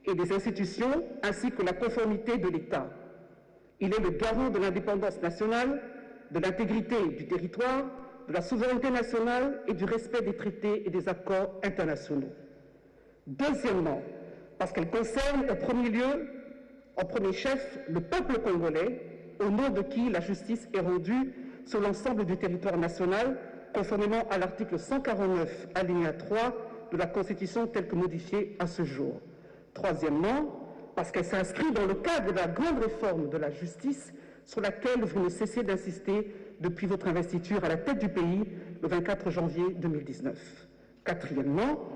et des institutions, ainsi que la conformité de l'État. Il est le garant de l'indépendance nationale, de l'intégrité du territoire, de la souveraineté nationale et du respect des traités et des accords internationaux. » Deuxièmement, parce qu'elle concerne au premier lieu, en premier chef, le peuple congolais, au nom de qui la justice est rendue sur l'ensemble du territoire national, conformément à l'article 149, alinéa 3 de la Constitution telle que modifiée à ce jour. Troisièmement, parce qu'elle s'inscrit dans le cadre de la grande réforme de la justice sur laquelle vous ne cessez d'insister depuis votre investiture à la tête du pays le 24 janvier 2019. Quatrièmement,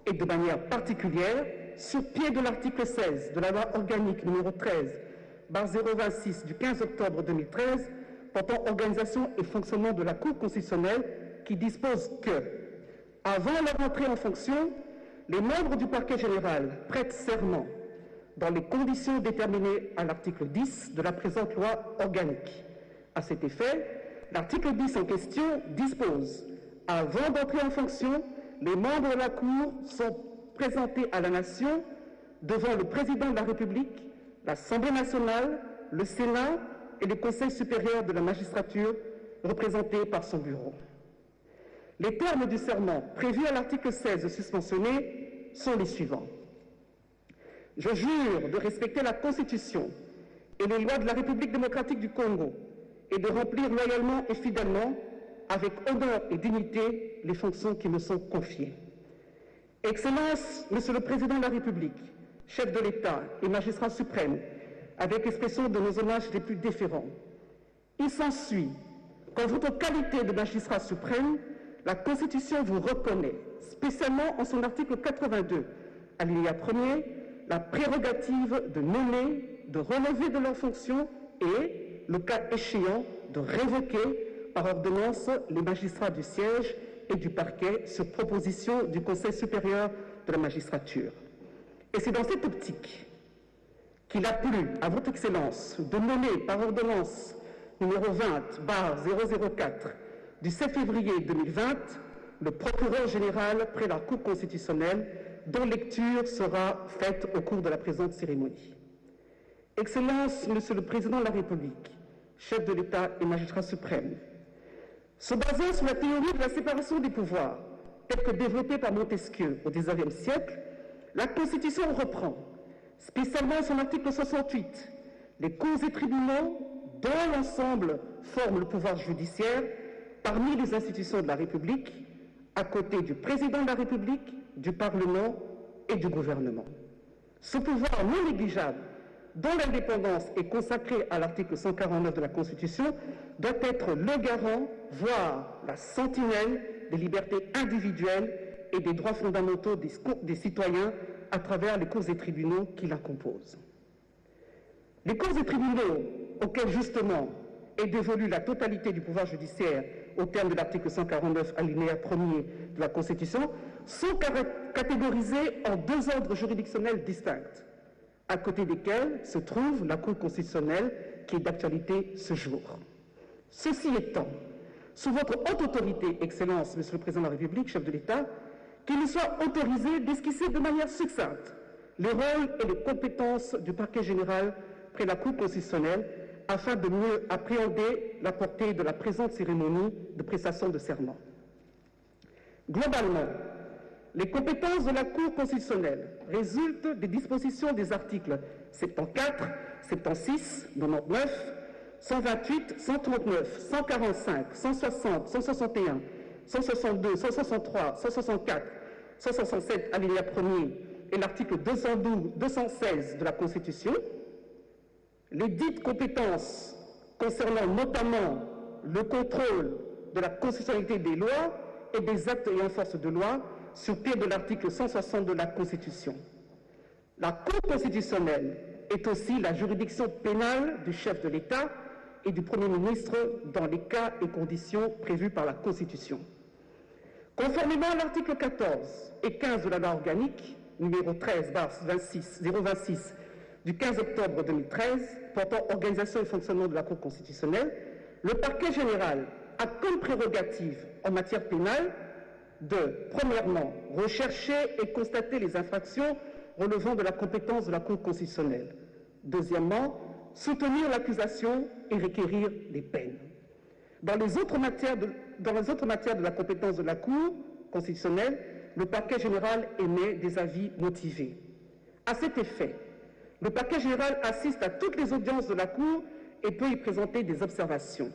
et de manière particulière, sur pied de l'article 16 de la loi organique numéro 13/026 du 15 octobre 2013 portant organisation et fonctionnement de la Cour constitutionnelle, qui dispose que, avant leur entrée en fonction, les membres du parquet général prêtent serment dans les conditions déterminées à l'article 10 de la présente loi organique. À cet effet, l'article 10 en question dispose: avant d'entrer en fonction, les membres de la Cour sont présentés à la Nation devant le Président de la République, l'Assemblée nationale, le Sénat et le Conseil supérieur de la magistrature, représenté par son bureau. Les termes du serment prévus à l'article 16 susmentionné sont les suivants. Je jure de respecter la Constitution et les lois de la République démocratique du Congo et de remplir loyalement et fidèlement, avec honneur et dignité, les fonctions qui me sont confiées. Excellence, Monsieur le Président de la République, chef de l'État et magistrat suprême, avec expression de nos hommages les plus déférents, il s'ensuit qu'en votre qualité de magistrat suprême, la Constitution vous reconnaît, spécialement en son article 82, alinéa 1er, la prérogative de nommer, de relever de leurs fonctions et, le cas échéant, de révoquer par ordonnance les magistrats du siège et du parquet sur proposition du Conseil supérieur de la magistrature. Et c'est dans cette optique qu'il a plu à votre Excellence de nommer par ordonnance numéro 20/004 du 7 février 2020 le procureur général près la Cour constitutionnelle, dont lecture sera faite au cours de la présente cérémonie. Excellence, Monsieur le Président de la République, chef de l'État et magistrat suprême, se basant sur la théorie de la séparation des pouvoirs, telle que développée par Montesquieu au XIXe siècle, la Constitution reprend, spécialement son article 68, les cours et tribunaux dont l'ensemble forment le pouvoir judiciaire parmi les institutions de la République, à côté du Président de la République, du Parlement et du gouvernement. Ce pouvoir non négligeable, dont l'indépendance est consacrée à l'article 149 de la Constitution, doit être le garant, voire la sentinelle des libertés individuelles et des droits fondamentaux des citoyens à travers les cours et tribunaux qui la composent. Les cours et tribunaux, auxquels justement est dévolue la totalité du pouvoir judiciaire au terme de l'article 149 alinéa 1er de la Constitution, sont catégorisés en deux ordres juridictionnels distincts, à côté desquels se trouve la Cour constitutionnelle qui est d'actualité ce jour. Ceci étant, sous votre haute autorité, Excellence, Monsieur le Président de la République, chef de l'État, qu'il nous soit autorisé d'esquisser de manière succincte les rôles et les compétences du parquet général près la Cour constitutionnelle afin de mieux appréhender la portée de la présente cérémonie de prestation de serment. Globalement, les compétences de la Cour constitutionnelle résultent des dispositions des articles 74, 76, 99, 128, 139, 145, 160, 161, 162, 163, 164, 167, alinéa 1er, et l'article 212, 216 de la Constitution. Les dites compétences concernant notamment le contrôle de la constitutionnalité des lois et des actes ayant force de loi sur pied de l'article 160 de la Constitution. La Cour constitutionnelle est aussi la juridiction pénale du chef de l'État et du Premier ministre dans les cas et conditions prévus par la Constitution. Conformément à l'article 14 et 15 de la loi organique numéro 13/026 du 15 octobre 2013 portant organisation et fonctionnement de la Cour constitutionnelle, le parquet général a comme prérogative en matière pénale de, premièrement, rechercher et constater les infractions relevant de la compétence de la Cour constitutionnelle. Deuxièmement, soutenir l'accusation et requérir des peines. Dans les autres matières de la compétence de la Cour constitutionnelle, le parquet général émet des avis motivés. À cet effet, le parquet général assiste à toutes les audiences de la Cour et peut y présenter des observations.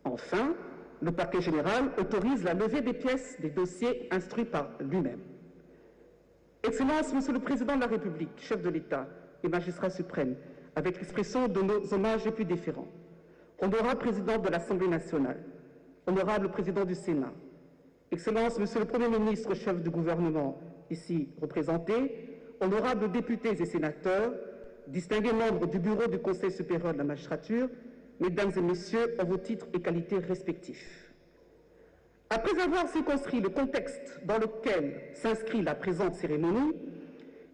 Enfin, le parquet général autorise la levée des pièces des dossiers instruits par lui-même. Excellence, Monsieur le Président de la République, chef de l'État et magistrat suprême, avec l'expression de nos hommages les plus déférents, honorable Président de l'Assemblée nationale, honorable Président du Sénat, Excellence, Monsieur le Premier ministre, chef du gouvernement, ici représenté, honorables députés et sénateurs, distingués membres du bureau du Conseil supérieur de la magistrature, mesdames et messieurs, en vos titres et qualités respectifs. Après avoir circonscrit le contexte dans lequel s'inscrit la présente cérémonie,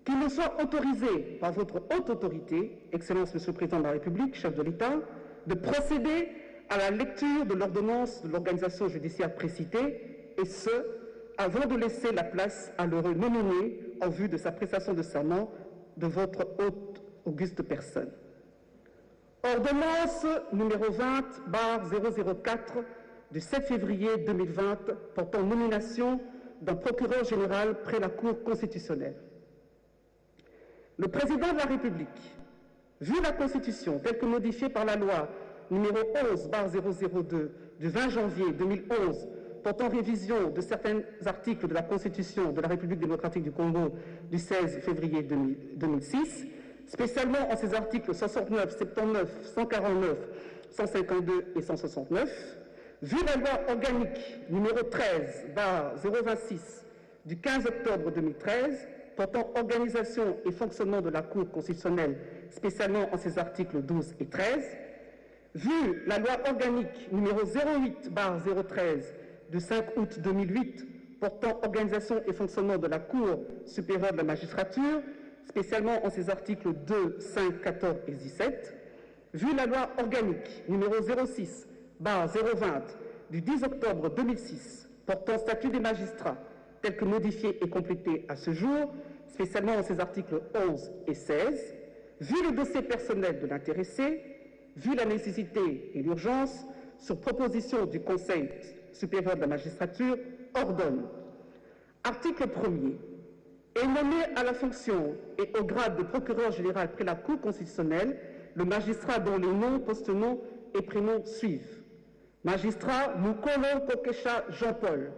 qu'il me soit autorisé par votre haute autorité, Excellence Monsieur le Président de la République, chef de l'État, de procéder à la lecture de l'ordonnance de l'organisation judiciaire précitée, et ce, avant de laisser la place à l'heureux nominé en vue de sa prestation de serment de votre haute auguste personne. Ordonnance numéro 20/004 du 7 février 2020 portant nomination d'un procureur général près la Cour constitutionnelle. Le Président de la République, vu la Constitution telle que modifiée par la loi numéro 11/002 du 20 janvier 2011 portant révision de certains articles de la Constitution de la République démocratique du Congo du 16 février 2006, spécialement en ses articles 69, 79, 149, 152 et 169, vu la loi organique numéro 13/026 du 15 octobre 2013 portant organisation et fonctionnement de la Cour constitutionnelle, spécialement en ses articles 12 et 13, vu la loi organique numéro 08/013 du 5 août 2008 portant organisation et fonctionnement de la Cour supérieure de la magistrature, spécialement en ses articles 2, 5, 14 et 17, vu la loi organique numéro 06/020 du 10 octobre 2006 portant statut des magistrats, tel que modifié et complété à ce jour, spécialement en ses articles 11 et 16, vu le dossier personnel de l'intéressé, vu la nécessité et l'urgence, sur proposition du Conseil supérieur de la magistrature, ordonne. Article 1er. Est nommé à la fonction et au grade de procureur général près la Cour constitutionnelle le magistrat dont les noms, postnoms et prénoms suivent. Magistrat Mukolo Kokesha Jean-Paul,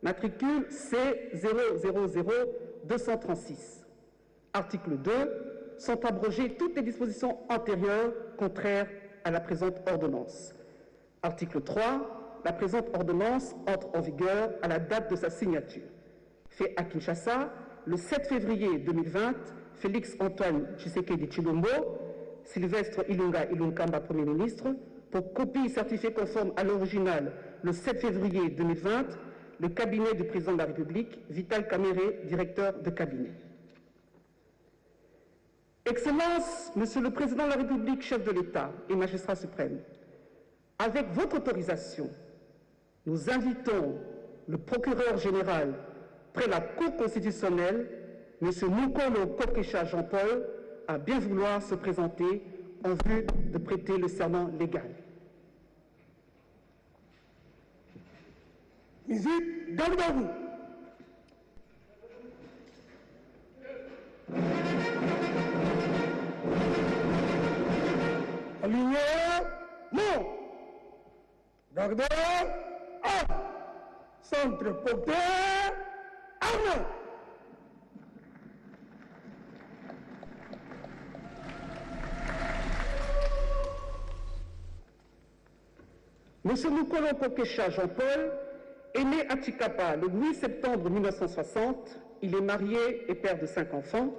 matricule C000236. Article 2. Sont abrogées toutes les dispositions antérieures contraires à la présente ordonnance. Article 3. La présente ordonnance entre en vigueur à la date de sa signature. Fait à Kinshasa, le 7 février 2020, Félix Antoine Tshisekedi Tshilombo, Sylvestre Ilunga Ilunkamba, Premier ministre, pour copie certifiée conforme à l'original le 7 février 2020, le cabinet du Président de la République, Vital Kamerhe, directeur de cabinet. Excellence, Monsieur le Président de la République, chef de l'État et magistrat suprême, avec votre autorisation, nous invitons le procureur général près la Cour constitutionnelle, M. Mukolo Kokesha Jean-Paul, à bien vouloir se présenter en vue de prêter le serment légal. Musique, gardez-vous. Aligné, non. Gardez, arme. Centre porté, arme. Monsieur Mukolo Kokesha Jean-Paul est né à Tshikapa le 8 septembre 1960. Il est marié et père de 5 enfants.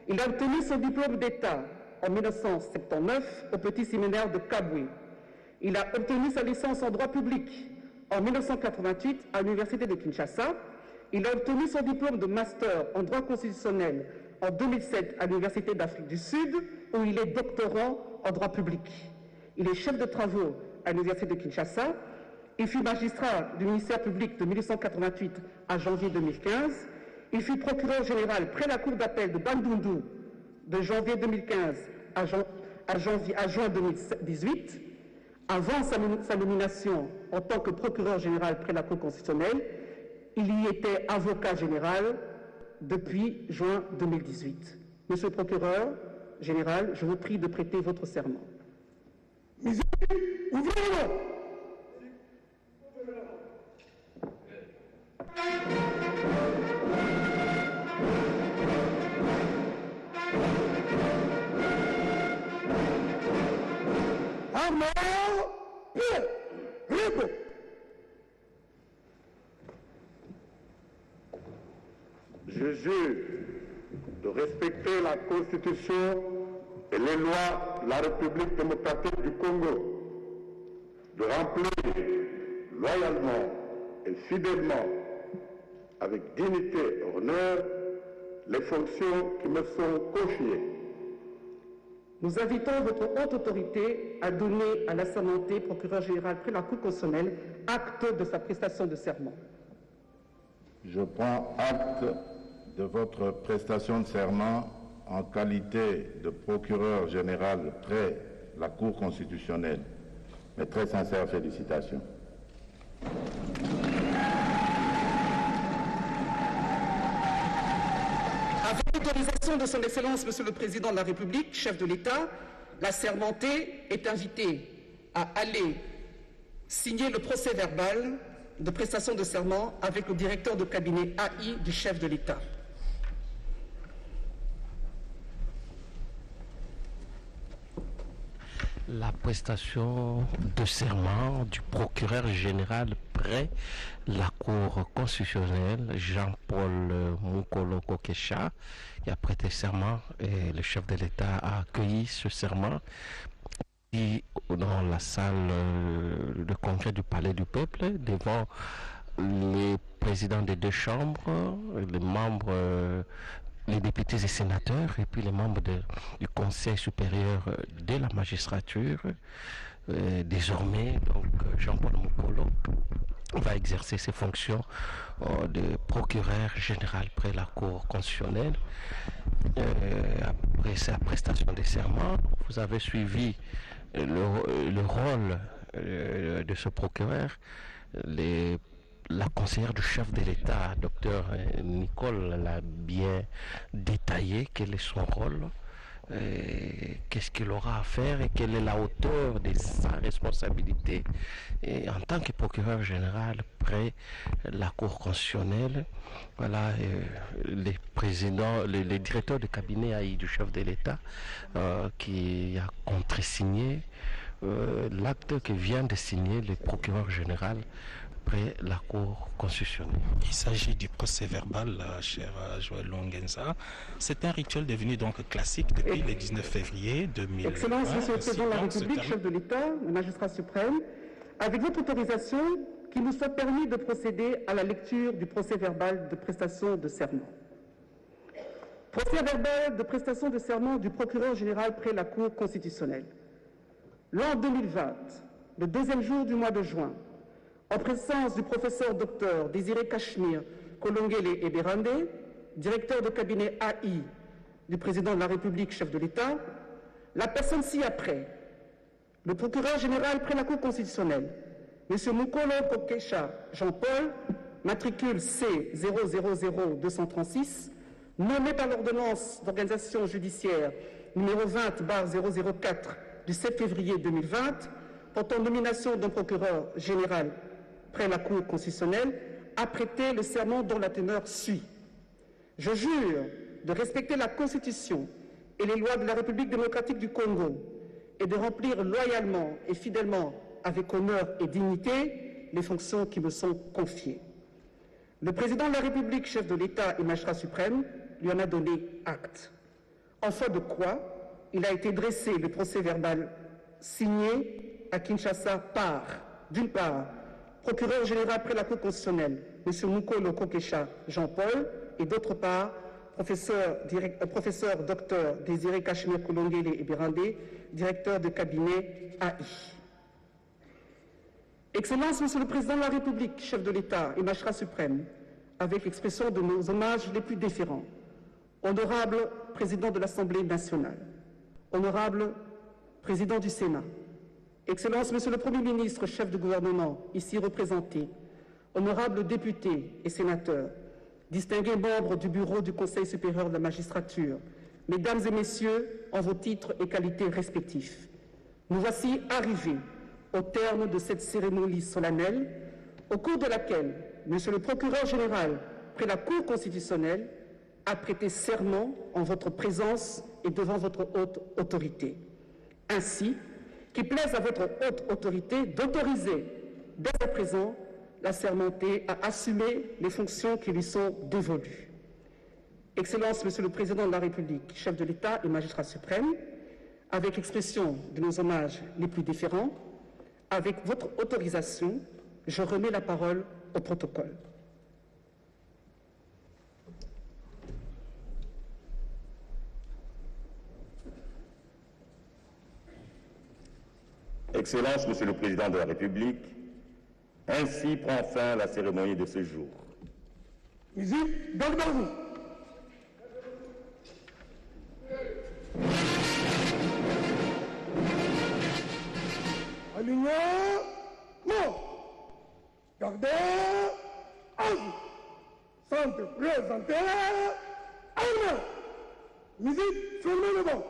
Il a obtenu son diplôme d'État en 1979 au Petit Séminaire de Kabwe. Il a obtenu sa licence en droit public en 1988 à l'Université de Kinshasa. Il a obtenu son diplôme de master en droit constitutionnel en 2007 à l'Université d'Afrique du Sud, où il est doctorant en droit public. Il est chef de travaux à l'Université de Kinshasa. Il fut magistrat du ministère public de 1888 à janvier 2015. Il fut procureur général près la cour d'appel de Bandundu de janvier 2015 à juin 2018. Avant sa nomination en tant que procureur général près la Cour constitutionnelle, il y était avocat général depuis juin 2018. Monsieur le procureur général, je vous prie de prêter votre serment. Musique, ouvrez-le. Je jure de respecter la Constitution et les lois de la République démocratique du Congo, de remplir loyalement et fidèlement, avec dignité et honneur, les fonctions qui me sont confiées. Nous invitons votre haute autorité à donner à l'assermenté procureur général près la Cour constitutionnelle acte de sa prestation de serment. Je prends acte de votre prestation de serment en qualité de procureur général près la Cour constitutionnelle. Mes très sincères félicitations. Avec l'autorisation de son Excellence, Monsieur le Président de la République, chef de l'État, l'assermenté est invité à aller signer le procès-verbal de prestation de serment avec le directeur de cabinet AI du chef de l'État. La prestation de serment du procureur général près la Cour constitutionnelle, Jean-Paul Mukolo Kokesha, qui a prêté serment, et le chef de l'État a accueilli ce serment dans la salle de congrès du Palais du Peuple, devant les présidents des deux chambres, les membres, les députés et sénateurs, et puis les membres du Conseil supérieur de la magistrature. Désormais, donc, Jean-Paul Mukolo va exercer ses fonctions de procureur général près la Cour constitutionnelle. Après sa prestation de serment, vous avez suivi le rôle de ce procureur. La conseillère du chef de l'État, Dr Nicole, l'a bien détaillé. Quel est son rôle, qu'est-ce qu'il aura à faire et quelle est la hauteur de sa responsabilité en tant que procureur général près la Cour constitutionnelle. Voilà, les présidents, les directeurs de cabinet AI du chef de l'État qui a contresigné l'acte que vient de signer le procureur général près la Cour constitutionnelle. Il s'agit du procès verbal, cher Joël Longenza. C'est un rituel devenu donc classique depuis le 19 février 2020. Excellence, Monsieur le Président de la République, chef de l'État, le magistrat suprême, avec votre autorisation, qu'il nous soit permis de procéder à la lecture du procès verbal de prestation de serment. Procès verbal de prestation de serment du procureur général près la Cour constitutionnelle. L'an 2020, le deuxième jour du mois de juin, en présence du professeur Dr Désiré Cachemire Kolongele Eberande, directeur de cabinet AI du président de la République, chef de l'État, la personne ci-après, le procureur général près la Cour constitutionnelle, M. Mukolo Kokesha Jean-Paul, matricule C 000236, nommé par l'ordonnance d'organisation judiciaire numéro 20/004 du 7 février 2020, portant nomination d'un procureur général près la Cour constitutionnelle, a prêté le serment dont la teneur suit. Je jure de respecter la Constitution et les lois de la République démocratique du Congo et de remplir loyalement et fidèlement, avec honneur et dignité, les fonctions qui me sont confiées. Le président de la République, chef de l'État et magistrat suprême, lui en a donné acte. En foi de quoi, il a été dressé le procès-verbal signé à Kinshasa par, d'une part, procureur général près la Cour constitutionnelle, M. Mukolo Kokesha Jean-Paul, et d'autre part, professeur Dr Désiré Cachemire Kolongele Eberande, directeur de cabinet AI. Excellence, Monsieur le Président de la République, chef de l'État et magistrat suprême, avec l'expression de nos hommages les plus déférents, honorable Président de l'Assemblée nationale, honorable Président du Sénat, Excellence, Monsieur le Premier ministre, chef de gouvernement, ici représenté, honorables députés et sénateurs, distingués membres du bureau du Conseil supérieur de la magistrature, Mesdames et Messieurs, en vos titres et qualités respectifs, nous voici arrivés au terme de cette cérémonie solennelle, au cours de laquelle Monsieur le procureur général près la Cour constitutionnelle a prêté serment en votre présence et devant votre haute autorité. Ainsi, qu'il plaise à votre haute autorité d'autoriser dès à présent l'assermenté à assumer les fonctions qui lui sont dévolues. Excellences, Monsieur le Président de la République, chef de l'État et magistrat suprême, avec expression de nos hommages les plus différents, avec votre autorisation, je remets la parole au protocole. Excellences, Monsieur le Président de la République, ainsi prend fin la cérémonie de ce jour. Musique, vous. Alignement, gardez, centre présenté, arme, musique, tournez le vent.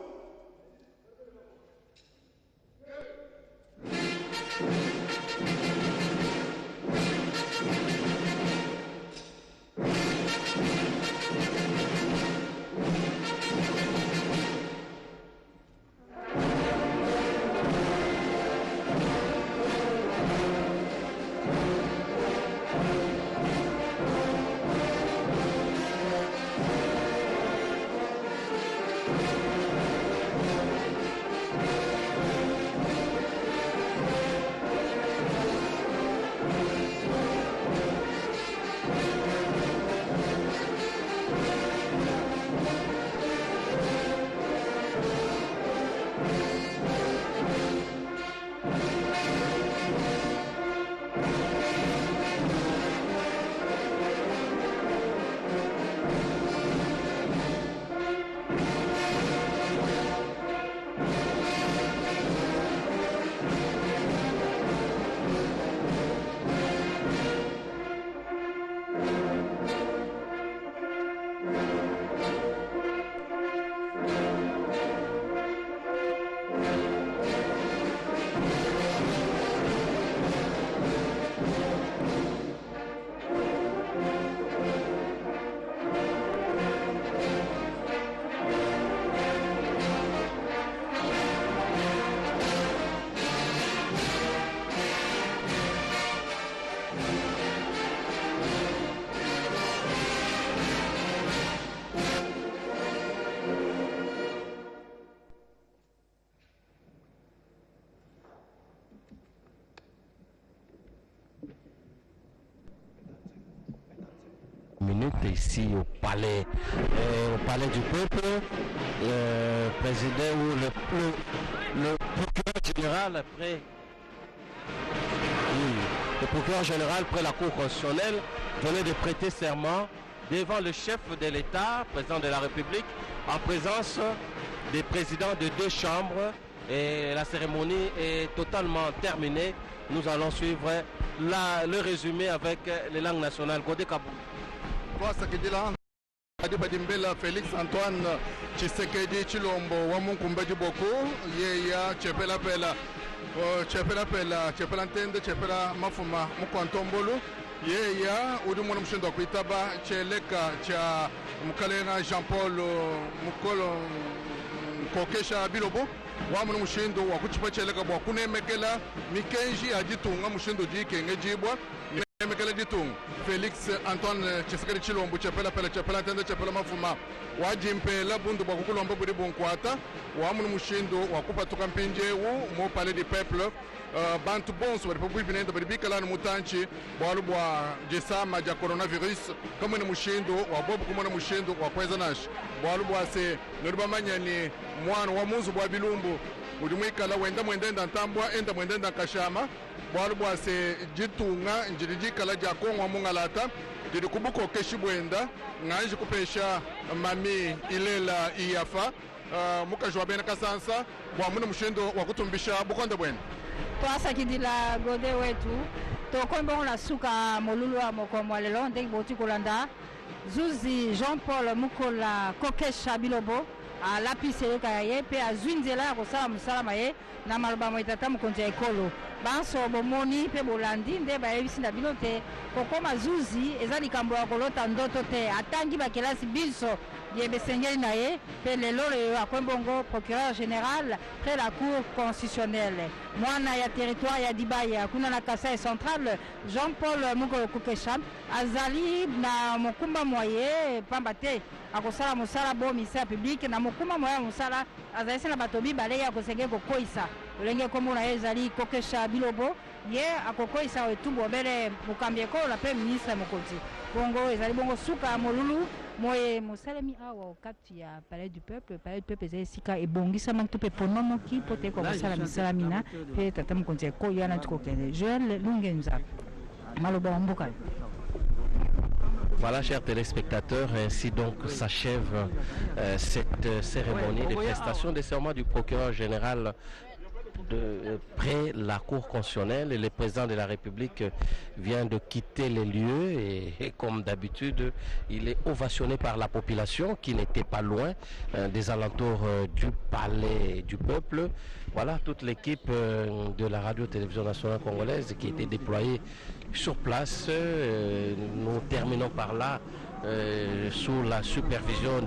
Ici au palais du peuple, président ou le procureur général après le procureur général près la Cour constitutionnelle venait de prêter serment devant le chef de l'État, président de la République, en présence des présidents de 2 chambres, et la cérémonie est totalement terminée. Nous allons suivre le résumé avec les langues nationales. Godé Kabou. Adibadimbela Félix Antoine Tshisekedi Chilombo Wamunkumbaji Boko Yeya Chepela Ntende Chepela Mafuma Mukwantombolo Yeya Udumona Mshindo Kuitaba Cheleka Cha Mukalena Jean-Paul Mukolo Kokesha Bilobo Wamunu Mshindo Wakuchipa Cheleka Bwakunemekela Mikenji Ajitunga Mshindo Jikenge Jibwa Mekele Ditung Félix Antoine Tshisekedi Chilombo Chepela Ntende Chepela Mafuma Wajimpela Bundu Bakukulombo Budi Bonkwata Wamunu Mushindo Wakupa Tukampinje Mo Palais du Peuple Bantu Bons wa République Binendo Bikala Mutanchi Bwalubwa Jesama ja coronavirus kama ni Mushindo wa Bob kuma na Mushindo wa Kwezanash Bwalubwa se Nurubamanya ni mwana wa Munzu bwa Bilumbu Udumwikala wenda mwendenda Ntambwa enda mwendenda Kashama Bwalubwa se jitunga njirijikala ja Kongwa Mungalata Didi kubuko keshibwenda Nganji kupesha mami ilela iyafa Mukajwa bena kasansa Bwamuna Mushindo wakutumbisha Bukonda bwenda twasakidila gode wetu tokombo na suka molulu wa mokomwa lelo ndenge boti kolanda zuzi Jean-Paul Mukola Kokesha Bilobo alapiseleka ye pe azwinzela ya kosala mosala ye na maloba moitata mokonzi ya ekolo banso bomoni pe bolandi nde bayebisi na bino te kokoma zuzi eza likambo ya kolota ndoto te atangi bakelasi biso Yebesengeli naye pe lelo le akwembongo procureur général près la cour constitutionnelle. Mwana ya territoire ya Dibaya kuna na Kasai central Jean-Paul Mukolo Kokesha azali na mokumba moye pamba te akosala mosala bo ministère public na mokumba moye mosala azali na batobi bale ya kosenge kokoisa olenge kombo na ezali Kokesha Bilobo ye akokoisa etumbo bele mukambi ekola pe ministre mokonzi bongo ezali bongo suka molulu moye mosalemi awa kati ya palais du peuple ezali sika ebongisama to pe ponomo ki pote ko basala misala mina pe tata mokonzi ekoya na tukokende Joël Lungenza maloba mboka. Voilà, chers téléspectateurs, ainsi donc s'achève cette cérémonie de prestation des serments du procureur général près la Cour constitutionnelle. Et le président de la République vient de quitter les lieux et comme d'habitude, il est ovationné par la population qui n'était pas loin des alentours du palais du peuple. Voilà toute l'équipe de la radio-télévision nationale congolaise qui était déployée sur place. Nous terminons par là sous la supervision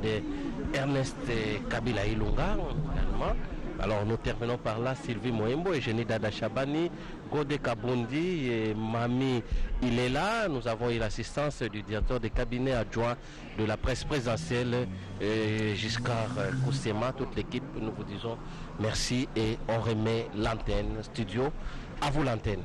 d'Ernest Kabila Ilunga. Alors nous terminons par là Sylvie Moembo, Eugénie Dada Chabani, Godé Kabundi et Mami Ilela. Nous avons eu l'assistance du directeur de cabinet adjoint de la presse présidentielle, Giscard Koussema. Toute l'équipe, nous vous disons merci et on remet l'antenne studio. À vous l'antenne.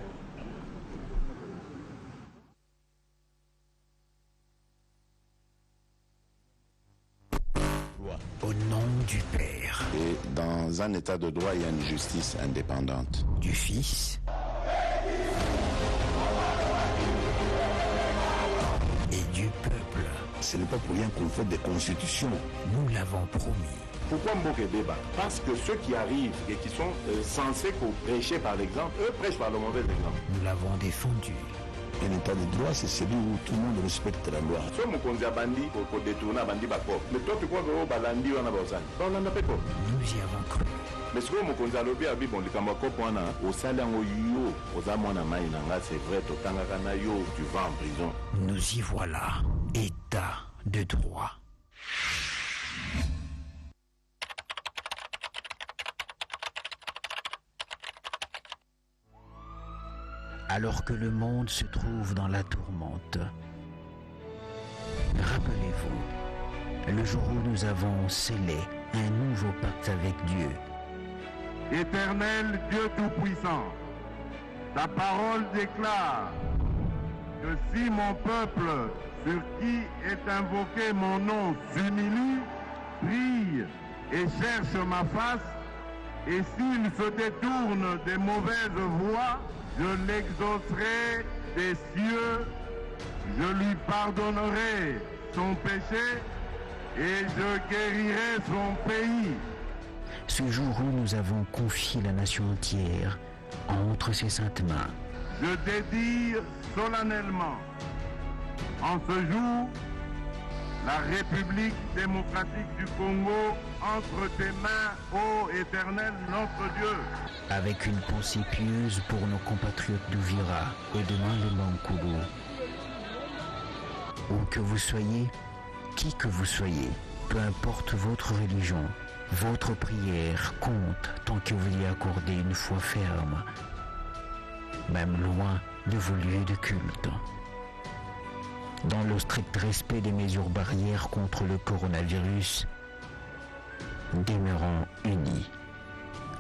Au nom du Père. Et dans un état de droit, il y a une justice indépendante. Du Fils. Et du peuple. Ce n'est pas pour rien qu'on fait des constitutions. Nous l'avons promis. Pourquoi Mboké débat? Parce que ceux qui arrivent et qui sont censés prêcher par l'exemple, eux prêchent par le mauvais exemple. Nous l'avons défendu. Un état de droit, c'est celui où tout le monde respecte la loi. So mokonzi ya bandi pour détourner bandi bako. Mais toi tu crois que balandi wana bazani. Ba on n'a pas quoi. Nous y avons cru. Mais ce que mokonzi alobi abi bon likambo ko pona au salango yo oza mwana mai nanga c'est vrai totanga kana yo tu vas en prison. Nous y voilà. État de droit. Alors que le monde se trouve dans la tourmente, rappelez-vous, le jour où nous avons scellé un nouveau pacte avec Dieu. Éternel Dieu Tout-Puissant, ta parole déclare que si mon peuple, sur qui est invoqué mon nom, s'humilie, prie et cherche ma face, et s'il se détourne des mauvaises voies, je l'exaucerai des cieux, je lui pardonnerai son péché et je guérirai son pays. Ce jour où nous avons confié la nation entière entre ses saintes mains. Je dédie solennellement, en ce jour, la République démocratique du Congo entre tes mains, ô Éternel notre Dieu. Avec une pensée pieuse pour nos compatriotes d'Ouvira et de Mandemba-Nkoulou. Où que vous soyez, qui que vous soyez, peu importe votre religion, votre prière compte tant que vous y accordez une foi ferme, même loin de vos lieux de culte. Dans le strict respect des mesures barrières contre le coronavirus, demeurons unis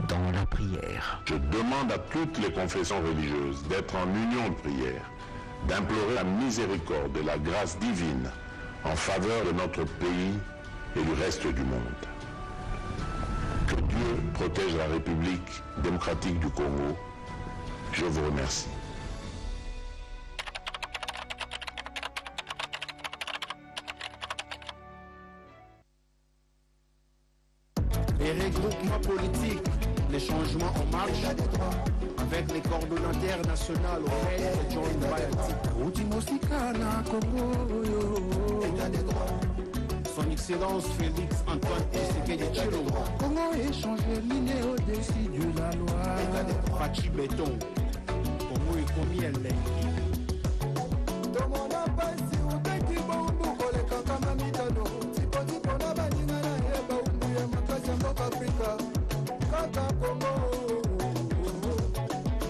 dans la prière. Je demande à toutes les confessions religieuses d'être en union de prière, d'implorer la miséricorde et la grâce divine en faveur de notre pays et du reste du monde. Que Dieu protège la République démocratique du Congo. Je vous remercie. Les regroupements politiques, les changements en marche, avec les coordonnateurs nationaux auxquels John Bayati. Son Excellence Félix Antoine Tshisekedi Tshilombo. Comment échanger l'idée au-dessus de la loi? Fachi Béton. Congo est commis à l'Aïki. Tomona pasi utaki bombu koleka kama mitano. Tipo tipo na tobengaka kongo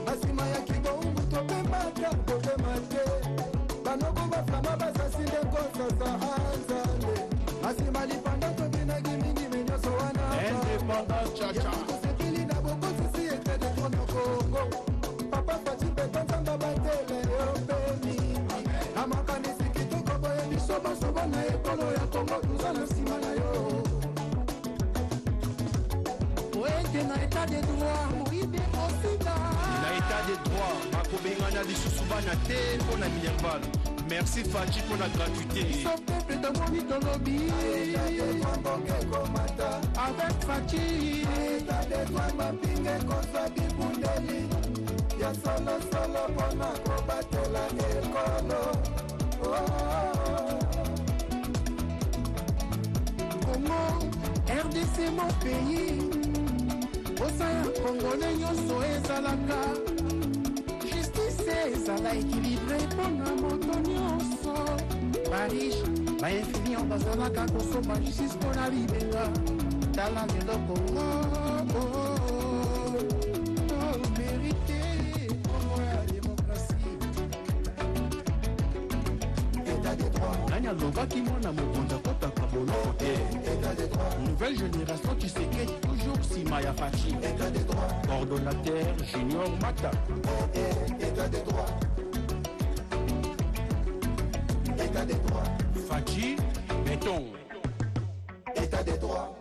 asima ya kibongu topemaka kopema te banoko bafama basasi nde kosasa anzambe asima lipanda tobinaki mingi menyoso wana kosepili na bokosisi ete de trono kongo papa faci mpeto nzamba batele yo peni na makanisi kitoko boye biso basobo na ekolo ya kongo tuza na nsima na yo oete na état de droit moyibi osika na état de droit bakobengana lisusu bana te mpo na minerval. Merci Fachi pour la gratuité. biso pepe tomoni tolobi avec Fachi état de droit mapinge kosa bibundeli ya solosolo mpona kobatela ekolo Congo, RDC mon pays osa ya congolais nyonso ezalaka justice ezala équilibré mpona moto nyonso bariche bainfluent bazalaka kosomba justice mpona libela tala lelo Congo mérité Congo ya démocratie état de droit nani alobaki mwana mokonzi akotaka boloko te nouvelle génération qui seke toujours nsima ya Fachi état de droit coordonnateur Junior Mata état de droit état de droit Fachi béton état de droit.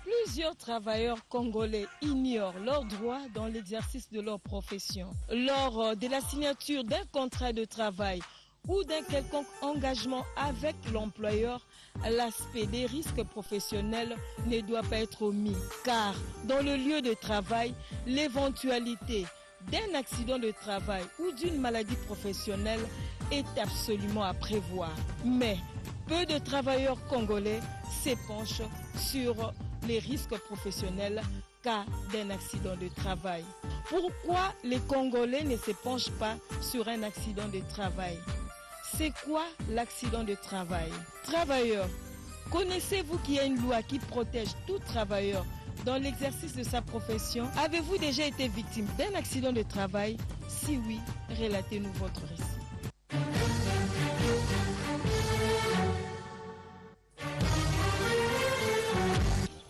Plusieurs travailleurs congolais ignorent leurs droits dans l'exercice de leur profession. Lors de la signature d'un contrat de travail ou d'un quelconque engagement avec l'employeur, l'aspect des risques professionnels ne doit pas être omis. Car dans le lieu de travail, l'éventualité d'un accident de travail ou d'une maladie professionnelle est absolument à prévoir. Mais peu de travailleurs congolais s'épanchent sur les risques professionnels cas d'un accident de travail. Pourquoi les Congolais ne se penchent pas sur un accident de travail? C'est quoi l'accident de travail? Travailleurs, connaissez-vous qu'il y a une loi qui protège tout travailleur dans l'exercice de sa profession? Avez-vous déjà été victime d'un accident de travail? Si oui, relatez-nous votre récit.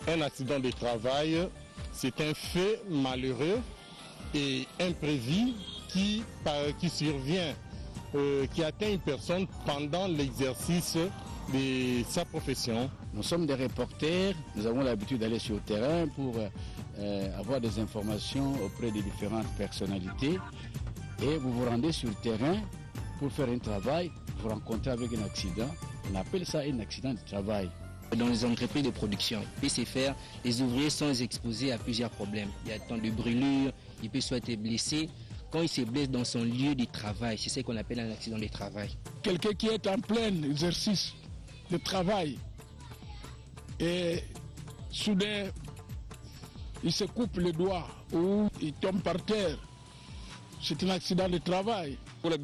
Un accident de travail, c'est un fait malheureux et imprévu qui survient, qui atteint une personne pendant l'exercice de sa profession. Nous sommes des reporters, nous avons l'habitude d'aller sur le terrain pour avoir des informations auprès des différentes personnalités. Et vous vous rendez sur le terrain pour faire un travail, vous rencontrez avec un accident, on appelle ça un accident de travail. Dans les entreprises de production, PCFR, les ouvriers sont exposés à plusieurs problèmes. Il y a tant de brûlures, il peut soit être blessé. Quand il se blesse dans son lieu de travail, c'est ce qu'on appelle un accident de travail. Quelqu'un qui est en plein exercice de travail et soudain il se coupe le doigt ou il tombe par terre, c'est un accident de travail. Pour la